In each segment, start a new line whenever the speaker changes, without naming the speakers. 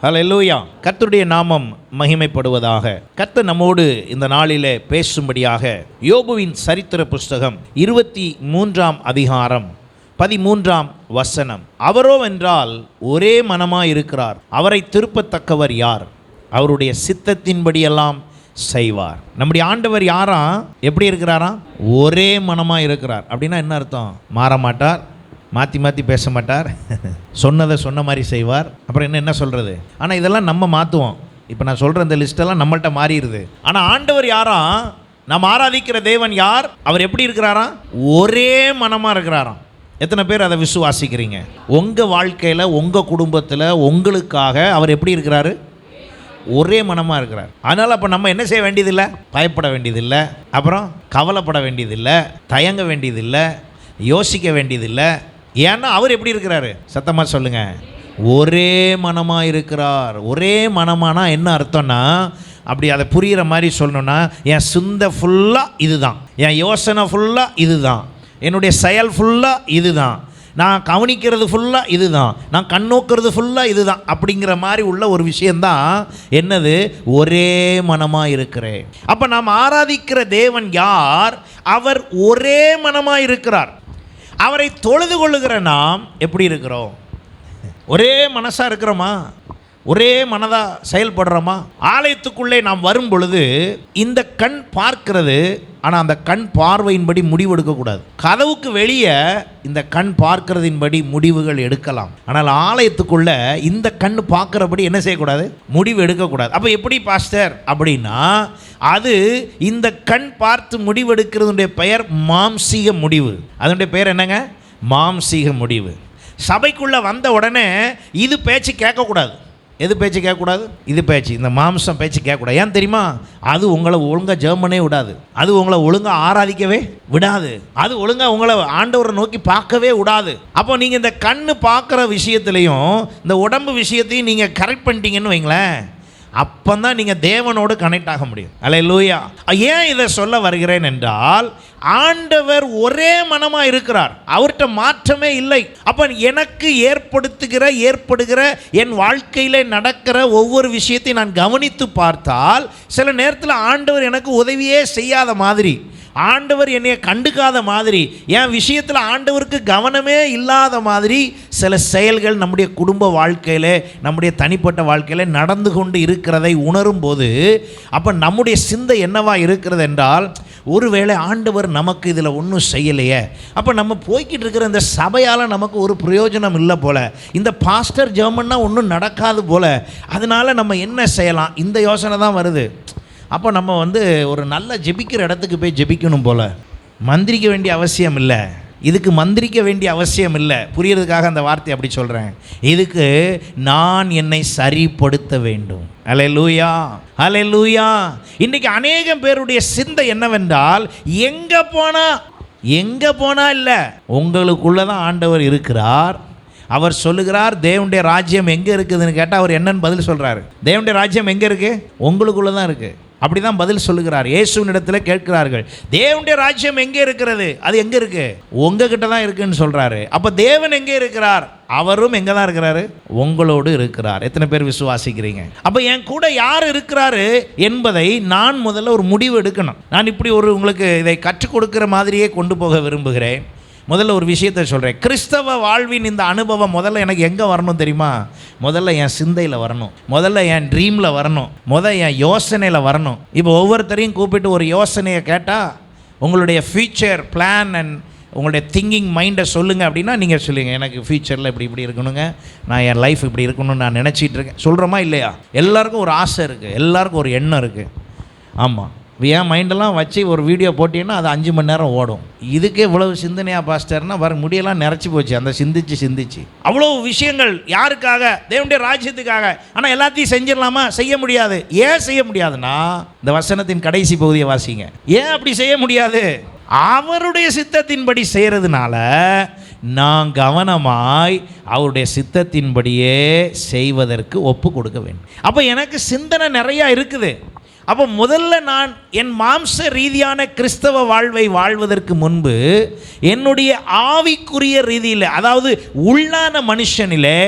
ஹல்லேலூயா. கர்த்தருடைய நாமம் மகிமைப்படுவதாக. கர்த்தர் நம்மோடு இந்த நாளிலே பேசும்படியாக யோபுவின் சரித்திர புஸ்தகம் 23ஆம் அதிகாரம் 13ஆம் வசனம். அவரோ என்றால் ஒரே மனமாய் இருக்கிறார், அவரை திருப்பத்தக்கவர் யார்? அவருடைய சித்தத்தின்படியெல்லாம் செய்வார். நம்முடைய ஆண்டவர் யாரா? எப்படி இருக்கிறாராம்? ஒரே மனமாய் இருக்கிறார். அப்படின்னா என்ன அர்த்தம்? மாற மாட்டார், மாற்றி மாற்றி பேச மாட்டார், சொன்னதை சொன்ன மாதிரி செய்வார். அப்புறம் என்ன சொல்கிறது? ஆனால் இதெல்லாம் நம்ம மாற்றுவோம். இப்போ நான் சொல்கிற இந்த லிஸ்ட்டெல்லாம் நம்மள்கிட்ட மாறிடுது. ஆனால் ஆண்டவர் யாரா? நாம் ஆராதிக்கிற தேவன் யார்? அவர் எப்படி இருக்கிறாராம்? ஒரே மனமாக இருக்கிறாராம். எத்தனை பேர் அதை விசுவாசிக்கிறீங்க? உங்கள் வாழ்க்கையில், உங்கள் குடும்பத்தில், உங்களுக்காக அவர் எப்படி இருக்கிறாரு? ஒரே மனமாக இருக்கிறார். அதனால் அப்போ நம்ம என்ன செய்ய வேண்டியதில்லை? பயப்பட வேண்டியதில்லை, அப்புறம் கவலைப்பட வேண்டியதில்லை, தயங்க வேண்டியதில்லை, யோசிக்க வேண்டியதில்லை. ஏன்னா அவர் எப்படி இருக்கிறாரு? சத்தமாக சொல்லுங்க. ஒரே மனமாக இருக்கிறார். ஒரே மனமானா என்ன அர்த்தம்னா, அப்படி அதை புரிகிற மாதிரி சொல்லணும்னா, என் சிந்தை ஃபுல்லாக இதுதான், என் யோசனை ஃபுல்லாக இதுதான், என்னுடைய செயல் ஃபுல்லாக இதுதான், நான் கவனிக்கிறது ஃபுல்லாக இதுதான், நான் கண்ணோக்கிறது ஃபுல்லாக இதுதான், அப்படிங்கிற மாதிரி உள்ள ஒரு விஷயந்தான் என்னது? ஒரே மனமாக இருக்கிறேன். அப்போ நாம் ஆராதிக்கிற தேவன் யார்? அவர் ஒரே மனமாக இருக்கிறார். அவரை தொழுது கொள்ளுகிற நாம் எப்படி இருக்கிறோம்? ஒரே மனசாக இருக்கிறோமா? ஒரே மனதாக செயல்படுறோமா? ஆலயத்துக்குள்ளே நாம் வரும் பொழுது இந்த கண் பார்க்கிறது, ஆனால் அந்த கண் பார்வையின்படி முடிவு எடுக்கக்கூடாது. கதவுக்கு வெளியே இந்த கண் பார்க்கிறதின்படி முடிவுகள் எடுக்கலாம். ஆனால் ஆலயத்துக்குள்ளே இந்த கண் பார்க்குறபடி என்ன செய்யக்கூடாது? முடிவு எடுக்கக்கூடாது. அப்போ எப்படி பாஸ்டர் அப்படின்னா, அது இந்த கண் பார்த்து முடிவெடுக்கிறதுடைய பெயர் மாம்சீக முடிவு. அதனுடைய பெயர் என்னங்க? மாம்சீக முடிவு. சபைக்குள்ளே வந்த உடனே இது பேச்சு கேட்கக்கூடாது. எது பேச்சு கேட்கக்கூடாது? இது பேச்சு, இந்த மாம்சம் பேச்சு கேட்கக்கூடாது. ஏன் தெரியுமா? அது உங்களை ஒழுங்காக ஜெபம் விடாது, அது உங்களை ஒழுங்காக ஆராதிக்கவே விடாது, அது ஒழுங்காக உங்களை ஆண்டவரை நோக்கி பார்க்கவே விடாது. அப்போ நீங்கள் இந்த கண்ணு பார்க்குற விஷயத்துலையும் இந்த உடம்பு விஷயத்தையும் நீங்கள் கரெக்ட் பண்ணிட்டீங்கன்னு வைங்களேன், அப்போ தான் நீங்கள் தேவனோடு கனெக்ட் ஆக முடியும். அல்லேலூயா. ஏன் இதை சொல்ல வருகிறேன் என்றால், ஆண்டவர் ஒரே மனமாக இருக்கிறார், அவர்கிட்ட மாற்றமே இல்லை. அப்போ எனக்கு ஏற்படுகிற என் வாழ்க்கையில் நடக்கிற ஒவ்வொரு விஷயத்தையும் நான் கவனித்து பார்த்தால், சில நேரத்தில் ஆண்டவர் எனக்கு உதவியே செய்யாத மாதிரி, ஆண்டவர் என்னைய கண்டுக்காத மாதிரி, என் விஷயத்தில் ஆண்டவருக்கு கவனமே இல்லாத மாதிரி சில செயல்கள் நம்முடைய குடும்ப வாழ்க்கையில், நம்முடைய தனிப்பட்ட வாழ்க்கையில் நடந்து கொண்டு இருக்கிறதை உணரும் போது, அப்போ நம்முடைய சிந்தை என்னவா இருக்கிறது என்றால், ஒருவேளை ஆண்டவர் நமக்கு இதில் ஒன்றும் செய்யலையே, அப்போ நம்ம போய்கிட்டு இருக்கிற இந்த சபையால் நமக்கு ஒரு பிரயோஜனம் இல்லை போல், இந்த பாஸ்டர் ஜெர்மன்னா ஒன்றும் நடக்காது போல், அதனால் நம்ம என்ன செய்யலாம்? இந்த யோசனை தான் வருது. அப்போ நம்ம ஒரு நல்ல ஜெபிக்கிற இடத்துக்கு போய் ஜெபிக்கணும் போல். மந்திரிக்க வேண்டிய அவசியம் இல்லை, இதுக்கு மந்திரிக்க வேண்டிய அவசியம் இல்லை. புரியறதுக்காக அந்த வார்த்தை அப்படி சொல்கிறேன். இதுக்கு நான் என்னை சரிப்படுத்த வேண்டும். அல்லேலூயா, அல்லேலூயா. இன்றைக்கி அநேகம் பேருடைய சிந்தை என்னவென்றால், எங்கே போனால் இல்லை, உங்களுக்குள்ளே தான் ஆண்டவர் இருக்கிறார். அவர் சொல்லுகிறார், தேவனுடைய ராஜ்யம் எங்கே இருக்குதுன்னு கேட்டால் அவர் என்னன்னு பதில் சொல்கிறாரு? தேவனுடைய ராஜ்யம் எங்கே இருக்குது? உங்களுக்குள்ளே தான் இருக்குது. அப்படி தான் பதில் சொல்லுகிறார். இயேசுவின் இடத்துல கேட்கிறார்கள், தேவனுடைய ராஜ்யம் எங்கே இருக்கிறது? அது எங்கே இருக்குது? உங்ககிட்ட தான் இருக்குன்னு சொல்கிறாரு. அப்போ தேவன் எங்கே இருக்கிறார்? அவரும் எங்கே தான் இருக்கிறாரு? உங்களோடு இருக்கிறார். எத்தனை பேர் விசுவாசிக்கிறீங்க? அப்போ என் கூட யார் இருக்கிறாரு என்பதை நான் முதல்ல ஒரு முடிவு எடுக்கணும். நான் இப்படி உங்களுக்கு இதை கற்றுக் கொடுக்குற மாதிரியே கொண்டு போக விரும்புகிறேன். முதல்ல ஒரு விஷயத்தை சொல்கிறேன். கிறிஸ்தவ வாழ்வின் இந்த அனுபவம் முதல்ல எனக்கு எங்கே வரணும் தெரியுமா? முதல்ல என் சிந்தையில் வரணும், முதல்ல என் ட்ரீமில் வரணும், என் யோசனையில் வரணும். இப்போ ஒவ்வொருத்தரையும் கூப்பிட்டு ஒரு யோசனையை கேட்டால், உங்களுடைய ஃப்யூச்சர் பிளான் அண்ட் உங்களுடைய திங்கிங் மைண்டை சொல்லுங்கள் அப்படின்னா நீங்கள் சொல்லுங்கள், எனக்கு ஃப்யூச்சரில் இப்படி இருக்கணுங்க, நான் என் லைஃப் இப்படி இருக்கணும்னு நான் நினச்சிட்டு இருக்கேன். சொல்கிறோமா இல்லையா? எல்லாருக்கும் ஒரு ஆசை இருக்குது, எல்லாருக்கும் ஒரு எண்ணம் இருக்குது. ஆமாம், என் மைண்டெல்லாம் வச்சு ஒரு வீடியோ போட்டிங்கன்னா அது 5 மணி நேரம் ஓடும். இதுக்கே இவ்வளவு சிந்தனையாக பாஸ்டர்னா வர முடியெல்லாம் நிறச்சி போச்சு. அந்த சிந்திச்சு அவ்வளோ விஷயங்கள் யாருக்காக? தேவனுடைய ராஜ்யத்துக்காக. ஆனால் எல்லாத்தையும் செஞ்சிடலாமா? செய்ய முடியாது. ஏன் செய்ய முடியாதுன்னா, இந்த வசனத்தின் கடைசி பகுதியை வாசிங்க. ஏன் அப்படி செய்ய முடியாது? அவருடைய சித்தத்தின்படி செய்கிறதுனால நான் கவனமாய் அவருடைய சித்தத்தின்படியே செய்வதற்கு ஒப்பு கொடுக்க வேண்டும். அப்போ எனக்கு சிந்தனை நிறையா இருக்குது, அப்போ முதல்ல நான் என் மாம்ச ரீதியான கிறிஸ்தவ வாழ்வை வாழ்வதற்கு முன்பு என்னுடைய ஆவிக்குரிய ரீதியில், அதாவது உள்ளான மனுஷனிலே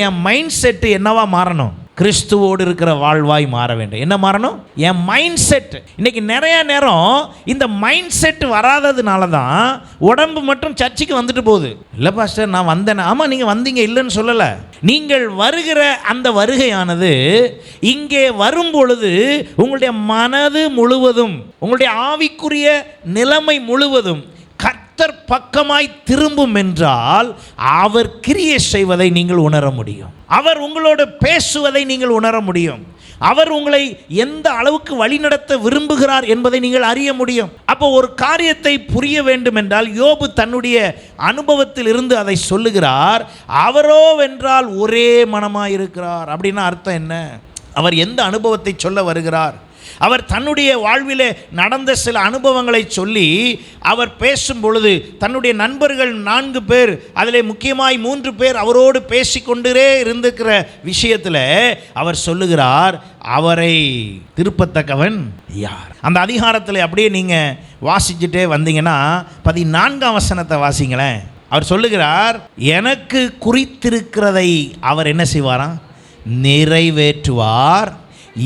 என் மைண்ட் செட்டு என்னவா மாறணும்? கிறிஸ்துவோடு இருக்கிற வாழ்வாய் மாற வேண்டும். என்ன மாறணும்? என் மைண்ட் செட். இன்னைக்கு நிறைய நேரம் இந்த மைண்ட் செட் வராததுனால தான் உடம்பு மட்டும் சர்ச்சுக்கு வந்துட்டு போகுது. இல்லை பாஸ்டர் நான் வந்தேன். ஆமாம், நீங்கள் வந்தீங்க, இல்லைன்னு சொல்லலை. நீங்கள் வருகிற அந்த வருகையானது இங்கே வரும் பொழுது உங்களுடைய மனது முழுவதும், உங்களுடைய ஆவிக்குரிய நிலைமை முழுவதும் கர்த்தர் பக்கமாய் திரும்பும் என்றால் அவர் கிரியை செய்வதை நீங்கள் உணர முடியும். அவர் உங்களோடு பேசுவதை நீங்கள் உணர முடியும். அவர் உங்களை எந்த அளவுக்கு வழிநடத்த விரும்புகிறார் என்பதை நீங்கள் அறிய முடியும். அப்போ ஒரு காரியத்தை புரிய வேண்டும் என்றால் யோபு தன்னுடைய அனுபவத்தில் இருந்து அதை சொல்லுகிறார். அவரோ வென்றால் ஒரே மனமாயிருக்கிறார். அப்படின்னா அர்த்தம் என்ன? அவர் எந்த அனுபவத்தை சொல்ல வருகிறார்? அவர் தன்னுடைய வாழ்விலே நடந்த சில அனுபவங்களை சொல்லி அவர் பேசும் பொழுது தன்னுடைய நண்பர்கள் 4 பேர், அதிலே முக்கியமாய் 3 பேர் அவரோடு பேசிக்கொண்டே இருந்திருக்கிற விஷயத்தில் அவர் சொல்லுகிறார், அவரை திருப்பத்தக்கவன் யார்? அந்த அதிகாரத்தில் அப்படியே நீங்கள் வாசிச்சுட்டே வந்தீங்கன்னா 14ஆம் வசனத்தை வாசிங்களேன். அவர் சொல்லுகிறார், எனக்கு குறித்திருக்கிறதை அவர் என்ன செய்வாராம்? நிறைவேற்றுவார்.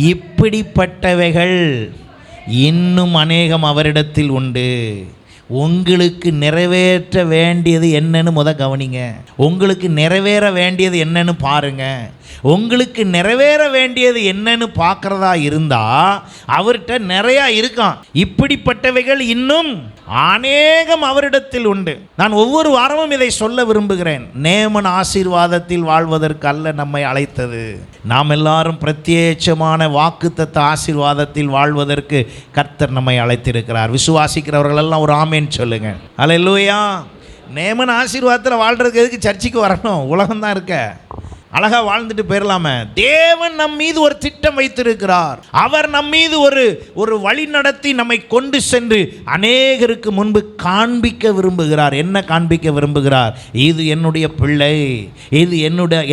இப்படிப்பட்டவைகள் இன்னும் அநேகம் அவரிடத்தில் உண்டு. உங்களுக்கு நிறைவேற்ற வேண்டியது என்னன்னு கவனிங்க. உங்களுக்கு நிறைவேற வேண்டியது என்னன்னு பாருங்க. உங்களுக்கு நிறைவேற வேண்டியது என்னன்னு பார்க்கறதா இருந்தா அவர்கிட்ட நிறையா இருக்கான். இப்படிப்பட்டவைகள் இன்னும் அநேகம் அவரிடத்தில் உண்டு. நான் ஒவ்வொரு வாரமும் இதை சொல்ல விரும்புகிறேன். நேமன் ஆசீர்வாதத்தில் வாழ்வதற்கு அல்ல நம்மை அழைத்தது. நாம் எல்லாரும் பிரத்யேட்சமான வாக்குத்தத்த ஆசீர்வாதத்தில் வாழ்வதற்கு கர்த்தர் நம்மை அழைத்திருக்கிறார். விசுவாசிக்கிறவர்கள் எல்லாம் ஒரு ஆமேன் சொல்லுங்க. அல்லேலூயா. நேமன் ஆசீர்வாதத்தில் வாழ்றதுக்கு எதுக்கு சர்ச்சுக்கு வரணும்? உலகம்தான் இருக்க, அழகா வாழ்ந்துட்டு போயிடலாமே. தேவன் நம் மீது ஒரு திட்டம் வைத்திருக்கிறார். அவர் நம் மீது ஒரு வழி நடத்தி நம்மை கொண்டு சென்று அநேகருக்கு முன்பு காண்பிக்க விரும்புகிறார். என்ன காண்பிக்க விரும்புகிறார்? இது என்னுடைய பிள்ளை, இது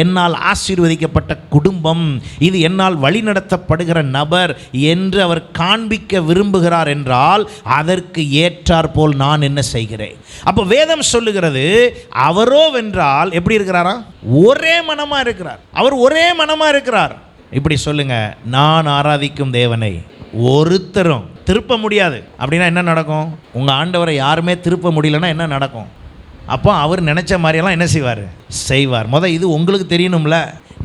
என்னால் ஆசீர்வதிக்கப்பட்ட குடும்பம், இது என்னால் வழி நடத்தப்படுகிற நபர் என்று அவர் காண்பிக்க விரும்புகிறார் என்றால் அதற்கு ஏற்றார் போல் நான் என்ன செய்கிறேன்? அப்போ வேதம் சொல்லுகிறது, அவரோ வென்றால் எப்படி இருக்கிறாரா? ஒரே மனமா இருக்கிறார். அவர் ஒரே மனமா இருக்கிறார். இப்படி சொல்லுங்க, நான் ஆராதிக்கும் தேவனை ஒருத்தரும் திருப்ப முடியாது. அப்படின்னா என்ன நடக்கும்? உங்க ஆண்டவரை யாருமே திருப்ப முடியலன்னா என்ன நடக்கும்? அப்போ அவர் நினைச்ச மாதிரியெல்லாம் என்ன செய்வார். இது உங்களுக்கு தெரியணும்ல,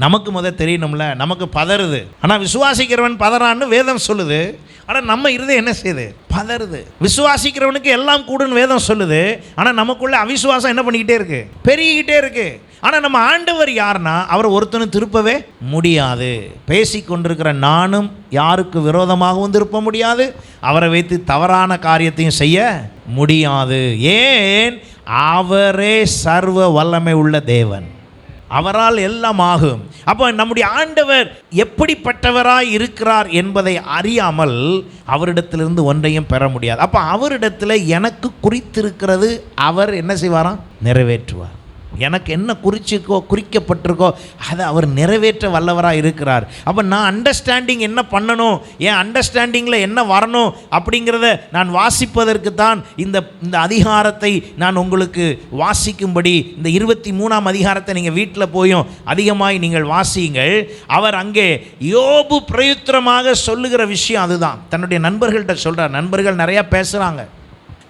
நமக்கு தெரியணும்ல. நமக்கு பதறுது. ஆனால் விசுவாசிக்கிறவன் பதறான்னு வேதம் சொல்லுது. ஆனால் நம்ம இருதயம் என்ன செய்யுது? பதறுது. விசுவாசிக்கிறவனுக்கு எல்லாம் கூடுன்னு வேதம் சொல்லுது. ஆனால் நமக்குள்ள அவிசுவாசம் என்ன பண்ணிக்கிட்டே இருக்கு? பெருகிக்கிட்டே இருக்கு. ஆனால் நம்ம ஆண்டவர் யாருன்னா அவரை ஒருத்தனும் திருப்பவே முடியாது. பேசி கொண்டிருக்கிற நானும் யாருக்கு விரோதமாகவும் திருப்ப முடியாது. அவரை வைத்து தவறான காரியத்தையும் செய்ய முடியாது. ஏன்? அவரே சர்வ வல்லமை உள்ள தேவன். அவரால் எல்லாம் ஆகும். அப்போ நம்முடைய ஆண்டவர் எப்படிப்பட்டவராய் இருக்கிறார் என்பதை அறியாமல் அவரிடத்திலிருந்து ஒன்றையும் பெற முடியாது. அப்போ அவரிடத்தில் எனக்கு குறித்திருக்கிறது அவர் என்ன செய்வாராம்? நிறைவேற்றுவார். எனக்கு என்ன குறிக்கப்பட்டிருக்கோ அதை அவர் நிறைவேற்ற வல்லவராக இருக்கிறார். அப்போ நான் அண்டர்ஸ்டாண்டிங் என்ன பண்ணணும், என் அண்டர்ஸ்டாண்டிங்கில் என்ன வரணும் அப்படிங்கிறத நான் வாசிப்பதற்கு தான் இந்த அதிகாரத்தை நான் உங்களுக்கு வாசிக்கும்படி இந்த 23ஆம் அதிகாரத்தை நீங்கள் வீட்டில் போயும் அதிகமாய் நீங்கள் வாசியுங்கள். அவர் அங்கே யோபு பிரயுத்தரமாக சொல்லுகிற விஷயம் அதுதான். தன்னுடைய நண்பர்கள்ட்ட சொல்கிறார். நண்பர்கள் நிறையா பேசுகிறாங்க.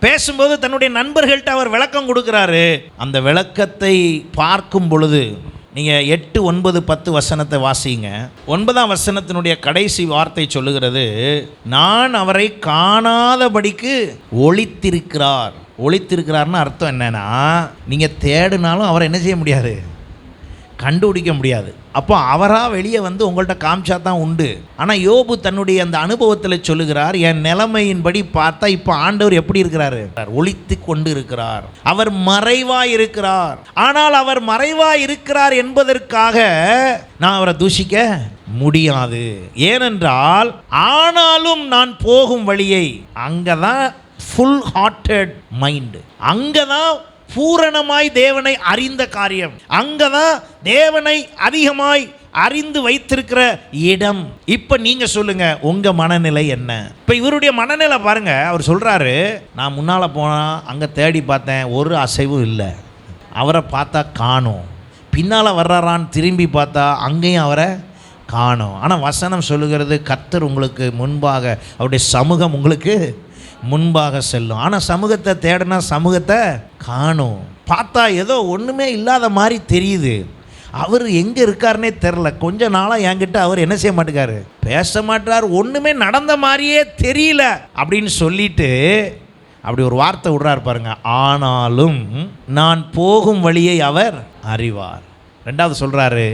பேசும்போது தன்னுடைய நண்பர்கள்ட்ட அவர் விளக்கம் கொடுக்குறாரு. அந்த விளக்கத்தை பார்க்கும் பொழுது நீங்கள் 8, 9, 10 வசனத்தை வாசிங்க. 9ஆம் வசனத்தினுடைய கடைசி வார்த்தை சொல்லுகிறது, நான் அவரை காணாதபடிக்கு ஒளித்திருக்கிறார். ஒளித்திருக்கிறார்னு அர்த்தம் என்னன்னா, நீங்கள் தேடினாலும் அவரை என்ன செய்ய முடியாது? கண்டுபிடிக்க முடியாது. அப்போ அவராக வெளியே வந்து உங்கள்கிட்ட காமிச்சா தான் உண்டு. ஆனால் யோபு தன்னுடைய அந்த அனுபவத்தில் சொல்லுகிறார், என் நிலைமையின்படி பார்த்தா இப்போ ஆண்டவர் எப்படி இருக்கிறாரு? ஒளித்து கொண்டு இருக்கிறார். அவர் மறைவாய் இருக்கிறார். ஆனால் அவர் மறைவாய் இருக்கிறார் என்பதற்காக நான் அவரை தூஷிக்க முடியாது. ஏனென்றால் ஆனாலும் நான் போகும் வழியை, அங்கதான் ஃபுல் ஹார்ட்டட் மைண்ட், அங்கதான் பூரணமாய் தேவனை அறிந்த காரியம், அங்கதான் தேவனை அதிகமாய் அறிந்து வைத்திருக்கிற இடம். இப்ப நீங்க சொல்லுங்க, உங்க மனநிலை என்ன? இப்ப இவருடைய மனநிலை பாருங்க. அவர் சொல்றாரு, நான் முன்னால போனா அங்க தேடி பார்த்தேன், ஒரு அசைவும் இல்லை, அவரை பார்த்தா காணோம். பின்னால் வர்றாரான்னு திரும்பி பார்த்தா அங்கேயும் அவரை காணோம். ஆனால் வசனம் சொல்லுகிறது, கர்த்தர் உங்களுக்கு முன்பாக, அவருடைய சமூகம் உங்களுக்கு முன்பாக செல்லும். ஆனால் சமூகத்தை தேடினா சமூகத்தை காணோம். பார்த்தா ஏதோ ஒன்றுமே இல்லாத மாதிரி தெரியுது. அவர் எங்கே இருக்காருன்னே தெரில. கொஞ்ச நாளாக என்கிட்ட அவர் என்ன செய்ய மாட்டேங்காரு, பேச மாட்டார், ஒன்றுமே நடந்த மாதிரியே தெரியல அப்படின்னு சொல்லிட்டு அப்படி ஒரு வார்த்தை விடுறாரு பாருங்க, ஆனாலும் நான் போகும் வழியை அவர் அறிவார். ரெண்டாவது சொல்றாரு,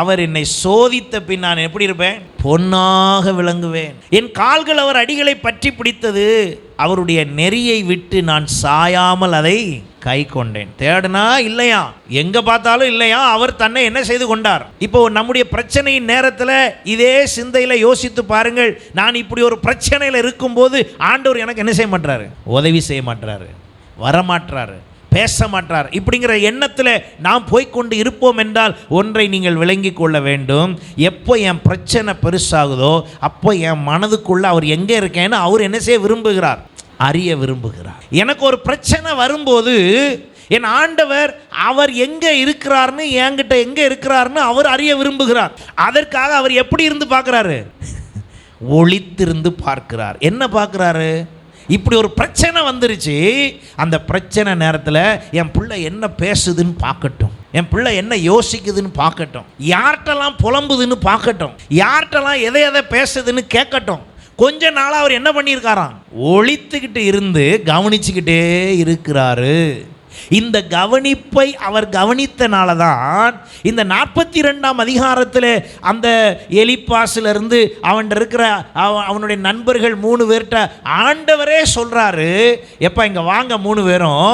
அவர் என்னை சோதித்த பின் நான் எப்படி இருப்பேன், பொன்னாக விளங்குவேன். என் கால்கள் அவர் அடிகளை பற்றி பிடித்தது, அவருடைய நெறியை விட்டு நான் சாயாமல் அதை கை கொண்டேன். தேடுனா இல்லையா, எங்க பார்த்தாலும் இல்லையா, அவர் தன்னை என்ன செய்து கொண்டார். இப்போ நம்முடைய பிரச்சனையின் நேரத்தில் இதே சிந்தையில யோசித்து பாருங்கள். நான் இப்படி ஒரு பிரச்சனையில் இருக்கும்போது ஆண்டவர் எனக்கு என்ன செய்ய மாட்டாரு, உதவி செய்ய மாட்டாரு, வரமாட்டாரு, பேச மாட்டார். இப்படிங்கிற எண்ணத்தில் நாம் போய்கொண்டு இருப்போம் என்றால் ஒன்றை நீங்கள் விளங்கி கொள்ள வேண்டும். எப்போ என் பிரச்சனை பெருசாகுதோ அப்போ என் மனதுக்குள்ள அவர் எங்கே இருக்கேன்னு அவர் என்ன செய்ய விரும்புகிறார், அறிய விரும்புகிறார். எனக்கு ஒரு பிரச்சனை வரும்போது என் ஆண்டவர் அவர் எங்கே இருக்கிறார்னு, என்கிட்ட எங்கே இருக்கிறார்னு அவர் அறிய விரும்புகிறார். அதற்காக அவர் எப்படி இருந்து பார்க்குறாரு, ஒளித்திருந்து பார்க்கிறார். என்ன பார்க்குறாரு, இப்படி ஒரு பிரச்சனை வந்துருச்சு, அந்த பிரச்சனை நேரத்தில் என் பிள்ளை என்ன பேசுதுன்னு பார்க்கட்டும், என் பிள்ளை என்ன யோசிக்குதுன்னு பார்க்கட்டும், யார்கிட்டலாம் புலம்புதுன்னு பார்க்கட்டும், யார்கிட்டலாம் எதை எதை பேசுதுன்னு கேட்கட்டும். கொஞ்ச நாளாக அவர் என்ன பண்ணியிருக்காராம், ஒளித்துக்கிட்டு இருந்து கவனிச்சுக்கிட்டே இருக்கிறாரு. இந்த கவனிப்பை அவர் கவனித்தனால தான் இந்த 42ஆம் அதிகாரத்தில் அந்த எலிப்பாசிலிருந்து அவன் இருக்கிற அவனுடைய நண்பர்கள் 3 பேர்கிட்ட ஆண்டவரே சொல்கிறாரு, எப்போ இங்கே வாங்க 3 பேரும்,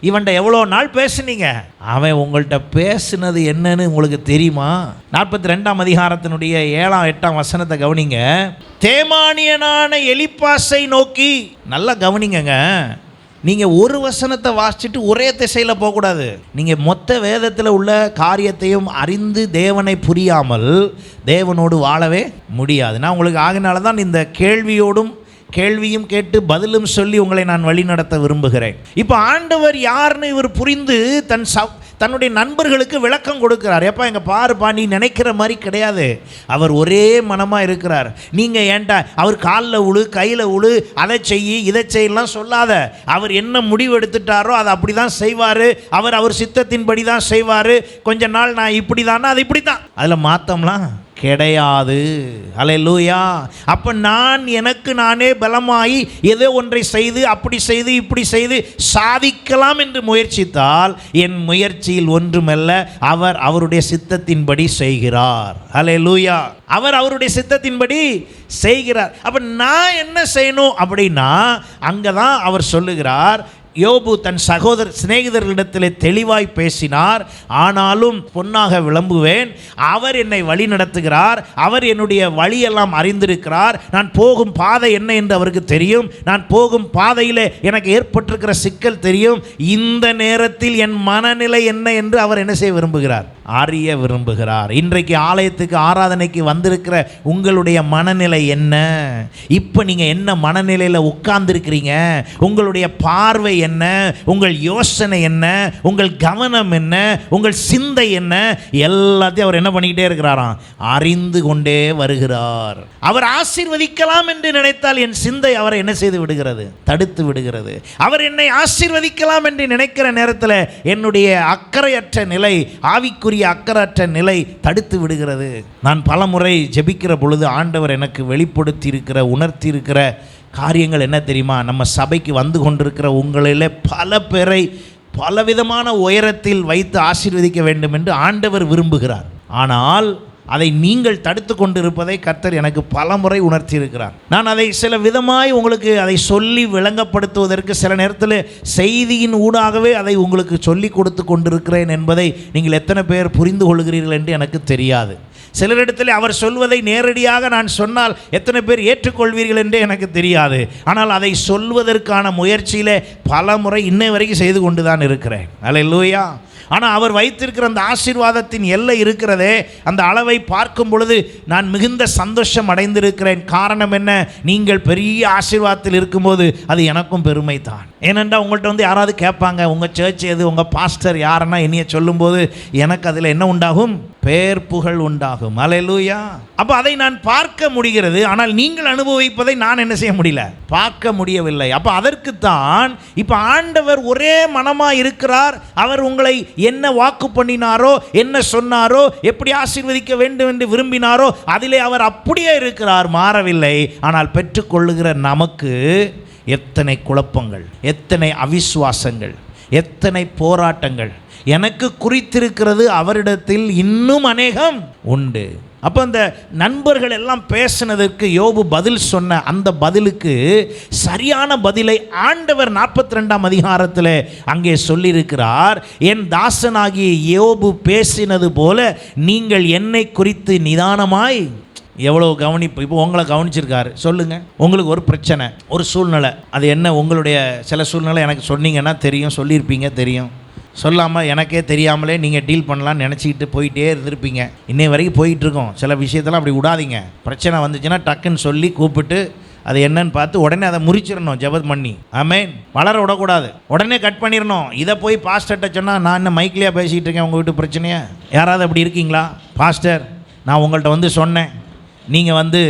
இவன்கிட்ட எவ்வளோ நாள் பேசுனீங்க, அவன் உங்கள்கிட்ட பேசுனது என்னன்னு உங்களுக்கு தெரியுமா? 42ஆம் அதிகாரத்தினுடைய 7ஆம் 8ஆம் வசனத்தை கவனிங்க. தேமானியனான எலிப்பாசை நோக்கி, நல்லா கவனிங்க, நீங்கள் ஒரு வசனத்தை வாசிச்சுட்டு ஒரே திசையில் போகக்கூடாது. நீங்கள் மொத்த வேதத்தில் உள்ள காரியத்தையும் அறிந்து தேவனை புரியாமல் தேவனோடு வாழவே முடியாது. நான் உங்களுக்கு ஆகினால தான் இந்த கேள்வியும் கேட்டு பதிலும் சொல்லி உங்களை நான் வழி நடத்த விரும்புகிறேன். இப்போ ஆண்டவர் யாருன்னு இவர் புரிந்து தன்னுடைய நண்பர்களுக்கு விளக்கம் கொடுக்கிறார். எப்பா இங்கே பாருப்பா, நீ நினைக்கிற மாதிரி கிடையாது, அவர் ஒரே மனமாக இருக்கிறார். நீங்கள் ஏன்டா அவர் காலில் உழு, கையில் உழு, அதை செய்யி இதை செய்யலாம் சொல்லாத. அவர் என்ன முடிவு எடுத்துட்டாரோ அதை அப்படி தான் செய்வார். அவர் சித்தத்தின்படி தான் செய்வார். கொஞ்ச நாள் நான் இப்படி தானா, அது இப்படி தான், அதில் மாற்றம்லாம் கிடையாது. அல்லேலூயா. அப்போ நான் எனக்கு நானே பலமாகி ஏதோ ஒன்றை செய்து அப்படி செய்து இப்படி செய்து சாதிக்கலாம் என்று முயற்சித்தால் என் முயற்சியில் ஒன்றுமல்ல, அவர் அவருடைய சித்தத்தின்படி செய்கிறார். அல்லேலூயா. அவர் அவருடைய சித்தத்தின்படி செய்கிறார். அப்போ நான் என்ன செய்யணும் அப்படின்னா, அங்கே தான் அவர் சொல்லுகிறார், யோபு தன் சிநேகிதர்களிடத்தில் தெளிவாய் பேசினார். ஆனாலும் பொன்னாக விளம்புவேன், அவர் என்னை வழி நடத்துகிறார், அவர் என்னுடைய வழியெல்லாம் அறிந்திருக்கிறார், நான் போகும் பாதை என்ன என்று அவருக்கு தெரியும், நான் போகும் பாதையில் எனக்கு ஏற்பட்டிருக்கிற சிக்கல் தெரியும். இந்த நேரத்தில் என் மனநிலை என்ன என்று அவர் என்ன செய்ய விரும்புகிறார், அறிய விரும்புகிறார். இன்றைக்கு ஆலயத்துக்கு ஆராதனைக்கு வந்திருக்கிற உங்களுடைய மனநிலை என்ன, இப்போ நீங்கள் என்ன மனநிலையில் உட்கார்ந்துருக்கிறீங்க, உங்களுடைய பார்வை என்ன, உங்கள் யோசனை என்ன, உங்கள் கவனம் என்ன, உங்கள் சிந்தை என்ன, எல்லாத்தையும் அவர் என்ன பண்ணிக்கிட்டே இருக்கிறாராம், அறிந்து கொண்டே வருகிறார். அவர் ஆசீர்வதிக்கலாம் என்று நினைத்தால் என் சிந்தை அவரை என்ன செய்து விடுகிறது, தடுத்து விடுகிறது. அவர் என்னை ஆசீர்வதிக்கலாம் என்று நினைக்கிற நேரத்தில் என்னுடைய அக்கறையற்ற நிலை, ஆவிக்குரிய அக்கறையற்ற நிலை தடுத்து விடுகிறது. நான் பல முறை ஜெபிக்கிற பொழுது ஆண்டவர் எனக்கு வெளிப்படுத்தி இருக்கிற, உணர்த்தி இருக்கிற காரியங்கள் என்ன தெரியுமா, நம்ம சபைக்கு வந்து கொண்டிருக்கிற உங்களில் பல பேரை பலவிதமான உயரத்தில் வைத்து ஆசீர்வதிக்க வேண்டும் என்று ஆண்டவர் விரும்புகிறார். ஆனால் அதை நீங்கள் தடுத்து கொண்டிருப்பதை கர்த்தர் எனக்கு பல முறை உணர்த்தி இருக்கிறார். நான் அதை சில விதமாய் உங்களுக்கு அதை சொல்லி விளங்கப்படுத்துவதற்கு சில நேரத்தில் செய்தியின் ஊடாகவே அதை உங்களுக்கு சொல்லி கொடுத்து கொண்டிருக்கிறேன் என்பதை நீங்கள் எத்தனை பேர் புரிந்து கொள்கிறீர்கள் என்று எனக்கு தெரியாது. சிலரிடத்தில் அவர் சொல்வதை நேரடியாக நான் சொன்னால் எத்தனை பேர் ஏற்றுக்கொள்வீர்கள் என்றே எனக்கு தெரியாது. ஆனால் அதை சொல்வதற்கான முயற்சியில் பல முறை இன்னை வரைக்கும் செய்து கொண்டு தான் இருக்கிறேன். அல்லேலூயா. ஆனால் அவர் வைத்திருக்கிற அந்த ஆசீர்வாதத்தின் எல்லை இருக்கிறதே, அந்த அளவை பார்க்கும் பொழுது நான் மிகுந்த சந்தோஷம் அடைந்திருக்கிறேன். காரணம் என்ன? நீங்கள் பெரிய ஆசீர்வாதத்தில் இருக்கும்போது அது எனக்கும் பெருமை தான். ஏனென்றால் உங்கள்கிட்ட வந்து யாராவது கேட்பாங்க, உங்கள் சர்ச் எது, உங்கள் பாஸ்டர் யாருன்னா என்னைய சொல்லும்போது எனக்கு அதில் என்ன உண்டாகும்? பேர் புகழ் உண்டாகும். அல்லேலூயா. அப்போ அதை நான் பார்க்க முடிகிறது. ஆனால் நீங்கள் அனுபவிப்பதை நான் என்ன செய்ய முடியல, பார்க்க முடியவில்லை. அப்போ அதற்குத்தான் இப்போ ஆண்டவர் ஒரே மனமாக இருக்கிறார். அவர் உங்களை என்ன வாக்கு பண்ணினாரோ, என்ன சொன்னாரோ, எப்படி ஆசீர்வதிக்க வேண்டும் என்று விரும்பினாரோ அதிலே அவர் அப்படியே இருக்கிறார், மாறவில்லை. ஆனால் பெற்றுக்கொள்ளுகிற நமக்கு எத்தனை குழப்பங்கள், எத்தனை அவிசுவாசங்கள், எத்தனை போராட்டங்கள் எனக்கு குறித்திருக்கிறது, அவரிடத்தில் இன்னும் அநேகம் உண்டு. அப்போ அந்த நண்பர்கள் எல்லாம் பேசினதற்கு யோபு பதில் சொன்ன அந்த பதிலுக்கு சரியான பதிலை ஆண்டவர் 42ஆம் அதிகாரத்தில் அங்கே சொல்லியிருக்கிறார். என் தாசனாகிய யோபு பேசினது போல நீங்கள் என்னை குறித்து நிதானமாய். எவ்வளோ கவனிப்பு! இப்போ உங்களை கவனிச்சிருக்காரு. சொல்லுங்கள், உங்களுக்கு ஒரு பிரச்சனை, ஒரு சூழ்நிலை, அது என்ன? உங்களுடைய சில சூழ்நிலை எனக்கு சொன்னீங்கன்னா தெரியும், சொல்லியிருப்பீங்க, தெரியும். சொல்லாமல் எனக்கே தெரியாமலே நீங்கள் டீல் பண்ணலான்னு நினச்சிக்கிட்டு போயிட்டே இருந்திருப்பீங்க. இன்னை வரைக்கும் போயிட்டுருக்கோம். சில விஷயத்தெல்லாம் அப்படி விடாதீங்க. பிரச்சனை வந்துச்சுன்னா டக்குன்னு சொல்லி கூப்பிட்டு அது என்னன்னு பார்த்து உடனே அதை முறிச்சிடணும், ஜெபம் பண்ணி. ஆமென். வளர விடக்கூடாது, உடனே கட் பண்ணிடணும். இதை போய் பாஸ்டர்கிட்ட சொன்னால் நான் என்ன மைக்லேயே பேசிக்கிட்டு இருக்கேன் உங்கள் வீட்டு பிரச்சனையா? யாராவது அப்படி இருக்கீங்களா? பாஸ்டர், நான் உங்கள்கிட்ட வந்து சொன்னேன், நீங்கள் வந்து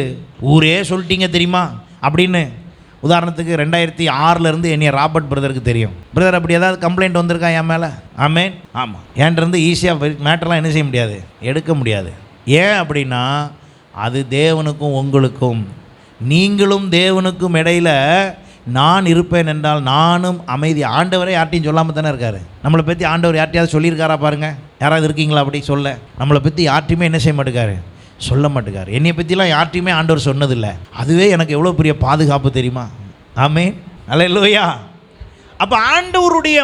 ஊரே சொல்லிட்டீங்க தெரியுமா அப்படின்னு. உதாரணத்துக்கு 2006 என்னைய ராபர்ட் பிரதருக்கு தெரியும். பிரதர் அப்படி ஏதாவது கம்ப்ளைண்ட் வந்திருக்கா என் மேலே? ஆமென். ஆமாம். என்கிட்ட ஈஸியாக மேட்டர்லாம் என்ன செய்ய முடியாது, எடுக்க முடியாது. ஏன் அப்படின்னா அது தேவனுக்கும் உங்களுக்கும், நீங்களும் தேவனுக்கும் இடையில் நான் இருப்பேன் என்றால் நானும் அமைதி. ஆண்டவரே யார்ட்டையும் சொல்லாமல் தானே இருக்காரு. நம்மளை பற்றி ஆண்டவர் யார்ட்டையாவது சொல்லியிருக்காரா பாருங்கள்? யாராவது இருக்கீங்களா அப்படி சொல்ல? நம்மளை பற்றி யார்ட்டையுமே என்ன செய்ய மாட்டேங்காரு, சொல்ல மாட்டேங்கார். என்னை பற்றிலாம் யார்ட்டையுமே ஆண்டவர் சொன்னதில்லை. அதுவே எனக்கு எவ்வளோ பெரிய பாதுகாப்பு தெரியுமா? ஆமென். அல்லேலூயா. அப்போ ஆண்டவருடைய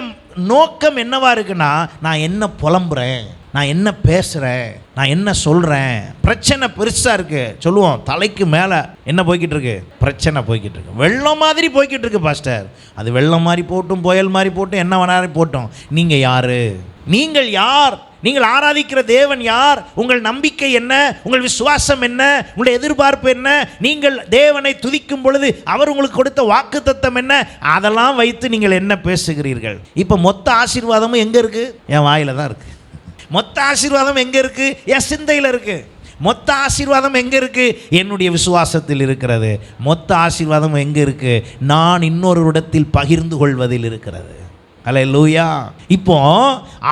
நோக்கம் என்னவா இருக்குன்னா, நான் என்ன புலம்புறேன், நான் என்ன பேசுகிறேன், நான் என்ன சொல்கிறேன். பிரச்சனை பெருசாக இருக்குது சொல்லுவோம், தலைக்கு மேலே என்ன போய்கிட்டு இருக்கு? பிரச்சனை போய்கிட்டு இருக்கு. வெள்ளம் மாதிரி போய்கிட்டு இருக்கு பாஸ்டர். அது வெள்ளம் மாதிரி போட்டும், புயல் மாதிரி போட்டும், என்ன வேணாலும் போட்டோம். நீங்கள் யார்? நீங்கள் யார்? நீங்கள் ஆராதிக்கிற தேவன் யார்? உங்கள் நம்பிக்கை என்ன? உங்கள் விசுவாசம் என்ன? உங்களுடைய எதிர்பார்ப்பு என்ன? நீங்கள் தேவனை துதிக்கும் பொழுது அவர் உங்களுக்கு கொடுத்த வாக்குத்தத்தம் என்ன? அதெல்லாம் வைத்து நீங்கள் என்ன பேசுகிறீர்கள்? இப்போ மொத்த ஆசீர்வாதமும் எங்கே இருக்குது? என் வாயில் தான் இருக்குது. மொத்த ஆசீர்வாதம் எங்கே இருக்குது? என் சிந்தையில் இருக்குது. மொத்த ஆசீர்வாதம் எங்கே இருக்குது? என்னுடைய விசுவாசத்தில் இருக்கிறது. மொத்த ஆசீர்வாதம் எங்கே இருக்குது? நான் இன்னொரு இடத்தில் பகிர்ந்து கொள்வதில் இருக்கிறது. அல்லேலூயா. இப்போ